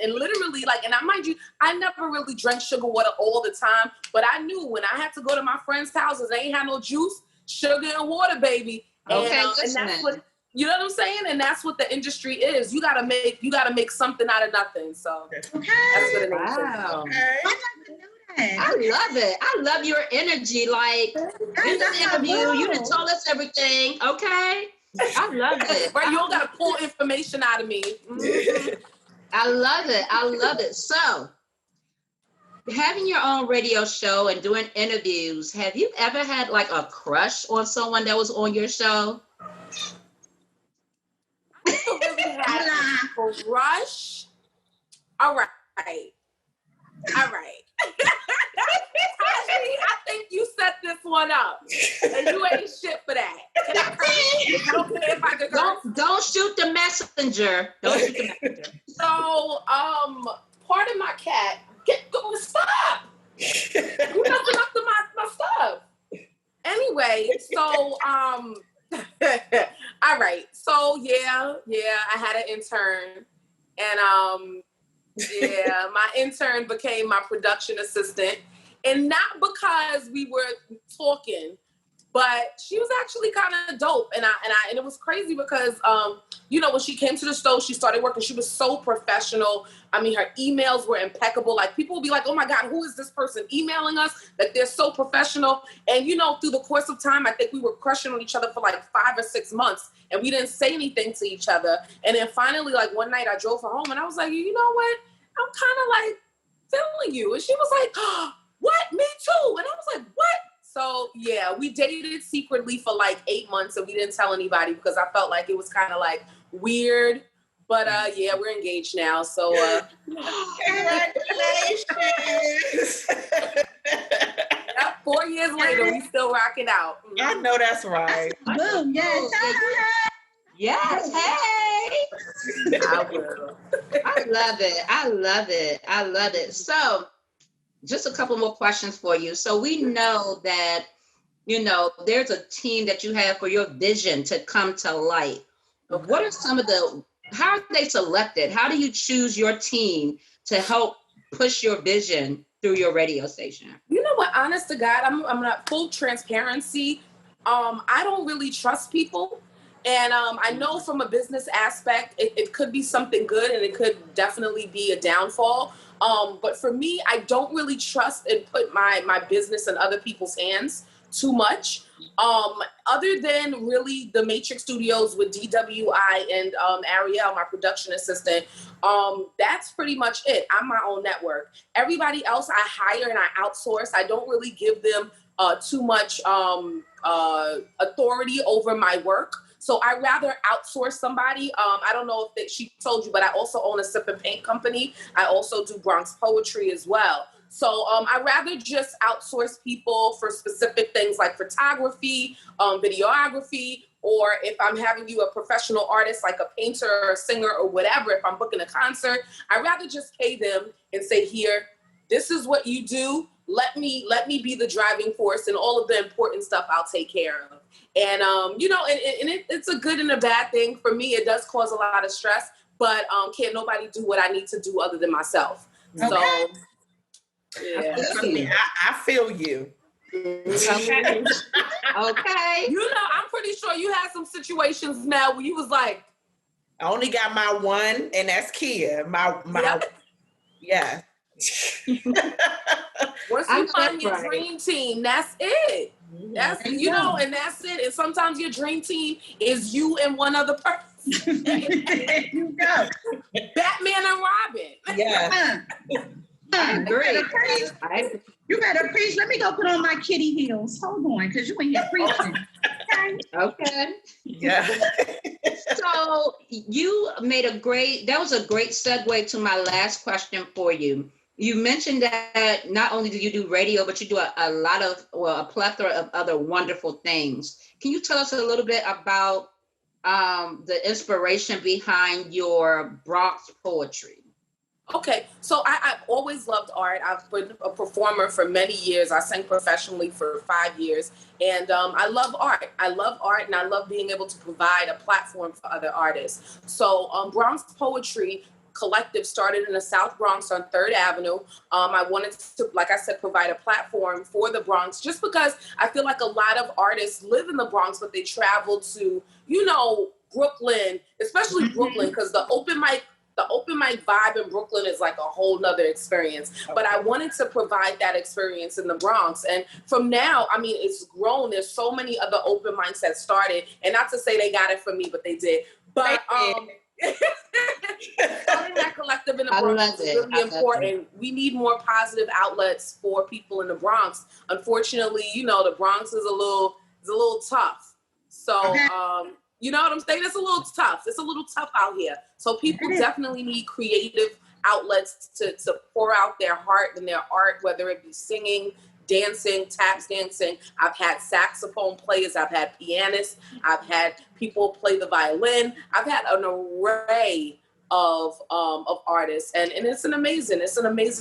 and literally, like, and mind you, I never really drank sugar water all the time, but I knew when I had to go to my friends' houses, they ain't had no juice, sugar and water, baby. Okay, and that's what, you know what I'm saying? And that's what the industry is. You gotta make something out of nothing. So that's what it is. Wow. Okay. I love it. I love your energy. Like, in the interview, you done told us everything. Okay. I love it. Right, you don't gotta pull information out of me. Mm-hmm. I love it. So, having your own radio show and doing interviews, have you ever had like a crush on someone that was on your show? I don't really have a crush. All right. I think you set this one up, and you ain't shit for that. I don't care if I could don't shoot the messenger. Don't shoot the messenger. So, pardon my cat. Stop. You messing up my stuff. Anyway, so all right. So yeah, I had an intern, and my intern became my production assistant. And not because we were talking, but she was actually kind of dope. And it was crazy because, when she came to the stove, she started working. She was so professional. I mean, her emails were impeccable. Like, people would be like, oh my God, who is this person emailing us? Like, they're so professional. And, through the course of time, I think we were crushing on each other for like 5 or 6 months. And we didn't say anything to each other. And then finally, like, one night I drove her home and I was like, you know what? I'm kind of like feeling you. And she was like, oh, what? Me too. And I was like, what? So yeah, we dated secretly for like 8 months and we didn't tell anybody because I felt like it was kind of like weird. But yeah, we're engaged now. So congratulations. 4 years later, we still rocking out. I know that's right. Boom, yes. Yes. Hey. I will. I love it. I love it. I love it. So, just a couple more questions for you. So we know that, there's a team that you have for your vision to come to light. Okay. What are some of how are they selected? How do you choose your team to help push your vision through your radio station? You know what, honest to God, I'm not full transparency. I don't really trust people. And I know from a business aspect, it could be something good and it could definitely be a downfall. But for me, I don't really trust and put my business in other people's hands too much. Other than really the Matrix Studios with DWI and Ariel, my production assistant, that's pretty much it. I'm my own network. Everybody else I hire and I outsource. I don't really give them too much authority over my work. So I rather outsource somebody. I don't know if she told you, but I also own a sip and paint company. I also do Bronx poetry as well. So I rather just outsource people for specific things like photography, videography, or if I'm having you a professional artist like a painter or a singer or whatever, if I'm booking a concert, I'd rather just pay them and say, here, this is what you do. Let me be the driving force, and all of the important stuff I'll take care of. And, it's a good and a bad thing. For me, it does cause a lot of stress, but can't nobody do what I need to do other than myself. Okay. So, yeah. I feel you. Okay. I'm pretty sure you had some situations now where you was like, I only got my one, and that's Kia. Yeah. Once you find your dream team, that's it. That's and that's it. And sometimes your dream team is you and one other person. There you go. Batman and Robin. Yeah. I agree. You better preach. Let me go put on my kitty heels. Hold on, because you ain't here preaching. Okay. Yeah. So you made that was a great segue to my last question for you. You mentioned that not only do you do radio, but you do a plethora of other wonderful things. Can you tell us a little bit about the inspiration behind your Bronx poetry? Okay, so I've always loved art. I've been a performer for many years. I sang professionally for 5 years, and I love art. I love art, and I love being able to provide a platform for other artists. So Bronx Poetry Collective started in the South Bronx on 3rd Avenue. I wanted to, like I said, provide a platform for the Bronx, just because I feel like a lot of artists live in the Bronx, but they travel to, Brooklyn, especially Brooklyn, because the open mic vibe in Brooklyn is like a whole nother experience. Okay. But I wanted to provide that experience in the Bronx. And from now, it's grown. There's so many other open mics that started. And not to say they got it from me, but they did. But starting that collective in the Bronx is really important. We need more positive outlets for people in the Bronx. Unfortunately, the Bronx is a little tough. So you know what I'm saying? It's a little tough. It's a little tough out here. So people definitely need creative outlets to pour out their heart and their art, whether it be singing, dancing, tap dancing. I've had saxophone players. I've had pianists. I've had people play the violin. I've had an array of artists, and it's an amazing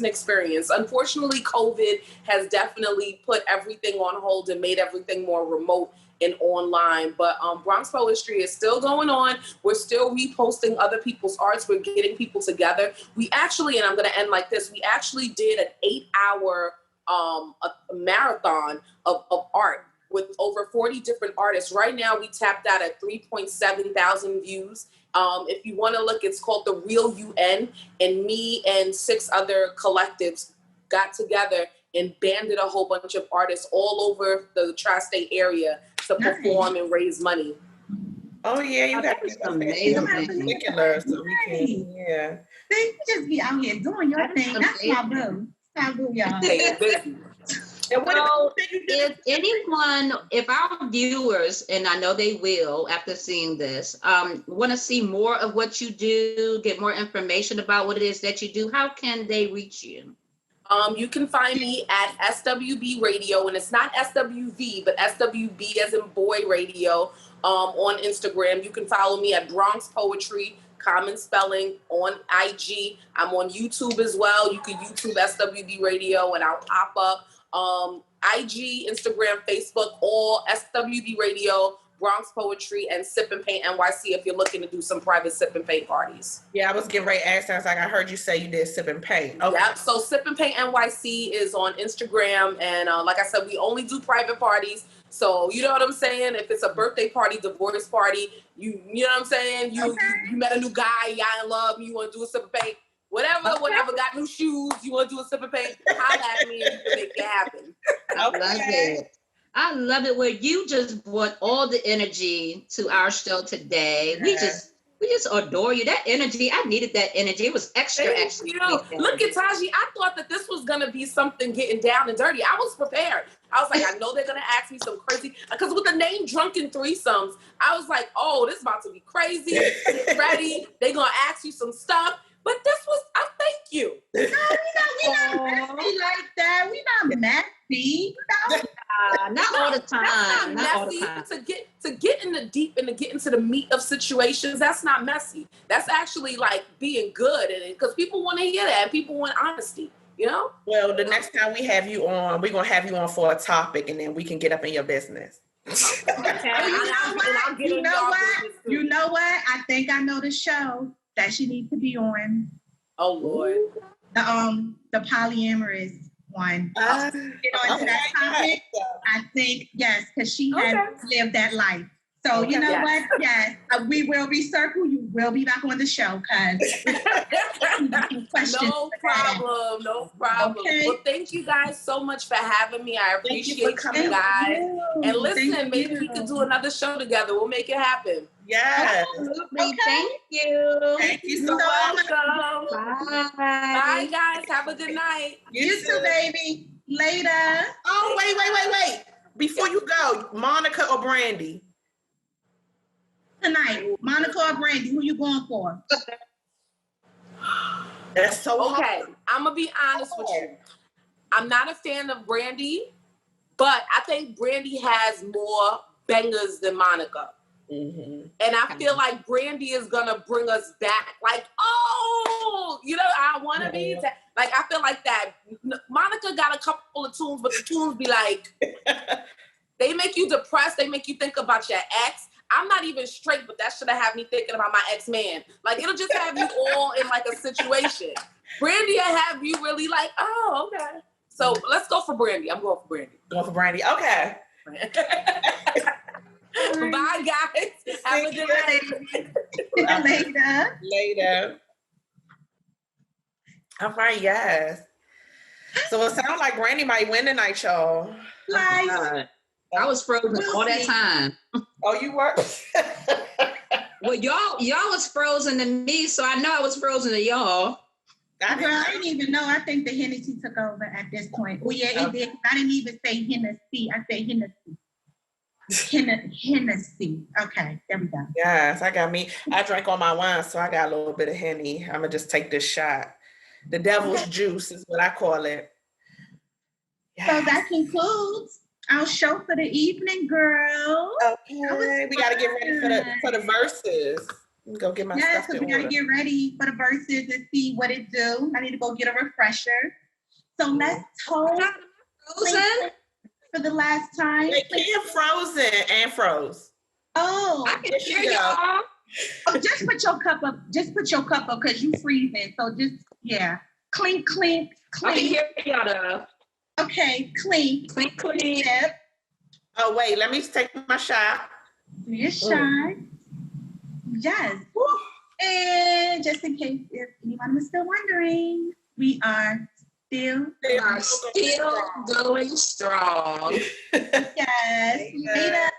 experience. Unfortunately, COVID has definitely put everything on hold and made everything more remote and online, but Bronx Poetry is still going on. We're still reposting other people's arts. We're getting people together. We actually, and I'm going to end like this, we actually did an 8-hour a marathon of art with over 40 different artists. Right now, we tapped out at 3.7 thousand views. If you want to look, it's called The Real UN, and me and 6 other collectives got together and banded a whole bunch of artists all over the tri-state area to perform and raise money. Oh yeah, you got amazing. Particular, so we can, yeah. You just be out here doing your thing. That's my boo. My boo, y'all. So if our viewers, and I know they will after seeing this, want to see more of what you do, get more information about what it is that you do, how can they reach you? You can find me at SWB Radio, and it's not SWV, but SWB as in boy radio on Instagram. You can follow me at Bronx Poetry, common spelling on IG. I'm on YouTube as well. You can YouTube SWB Radio and I'll pop up. IG, Instagram, Facebook, all SWB Radio, Bronx Poetry, and Sip and Paint NYC if you're looking to do some private sip and paint parties. Yeah, I was getting ready to ask. I was like, I heard you say you did Sip and Paint. Okay. Yep. So Sip and Paint NYC is on Instagram, and like I said, we only do private parties. So you know what I'm saying? If it's a birthday party, divorce party, you know what I'm saying? You met a new guy, y'all in love, you want to do a Sip and Paint. Whatever, got new shoes, you want to do a Sip and Paint, holla at me and you can make it happen. I love it. I love it where you just brought all the energy to our show today. Yeah. We just adore you. That energy, I needed that energy. It was extra. Look at Taji. I thought that this was gonna be something getting down and dirty. I was prepared. I was like, I know they're gonna ask me some crazy, because with the name Drunken Threesomes, I was like, oh, this is about to be crazy. Get ready. They're gonna ask you some stuff. But this was, thank you. No, we're not messy like that. We're not messy. Not all the time. Not all the time. To get in the deep and to get into the meat of situations, that's not messy. That's actually like being good, and because people want to hear that, and people want honesty. You know. Well, the next time we have you on, we're gonna have you on for a topic, and then we can get up in your business. Okay. You know what? I think I know the show that she needs to be on. Oh Lord. The polyamorous one. Get on to that topic. I think yes, because she has lived that life. So you know what? Yes, we will recircle. You will be back on the show, cause no problem. Okay. Well, thank you guys so much for having me. I appreciate you guys. And listen, maybe we could do another show together. We'll make it happen. Yes. Absolutely. Okay. Thank you. Thank you so much. Bye, guys. Have a good night. You too, baby. Later. Oh, wait. Before you go, Monica or Brandy? Tonight, Monica or Brandy, who you going for? That's so hard. I'm gonna be honest with you. I'm not a fan of Brandy, but I think Brandy has more bangers than Monica. Mm-hmm. And I feel like Brandy is gonna bring us back. Like, I want to be like. I feel like that. Monica got a couple of tunes, but the tunes be like, they make you depressed. They make you think about your ex. I'm not even straight, but that should have had me thinking about my ex-man. Like, it'll just have you all in like a situation. Brandy will have you really like, oh, okay. So let's go for Brandy. I'm going for Brandy. Going for Brandy. Okay. Bye, guys. Have a good night. Later. All right, yes. So it sounds like Brandy might win tonight, y'all. Nice. I was frozen all that time. Oh, you were? Well, y'all was frozen to me, so I know I was frozen to y'all. I didn't even know. I think the Hennessy took over at this point. Oh, yeah, it did. I didn't even say Hennessy. I said Hennessy. Hennessy. Okay, there we go. Yes, I drank all my wine, so I got a little bit of Henny. I'm going to just take this shot. The devil's juice is what I call it. Yes. So that concludes our show for the evening, girl. Okay, we got to get ready for the verses. Go get my stuff. So we got to get ready for the verses and see what it do. I need to go get a refresher. So let's hold Frozen for the last time. They can't Frozen and froze. Oh, I can hear y'all. Oh, just put your cup up. Just put your cup up because you freezing. So just clink, clink, clink. I can hear y'all though. Okay, clink, clink, clink. Yep. Oh wait, let me take my shot. Do your shot. Yes. Woo. And just in case if anyone was still wondering, we are still going strong. Yes. Later.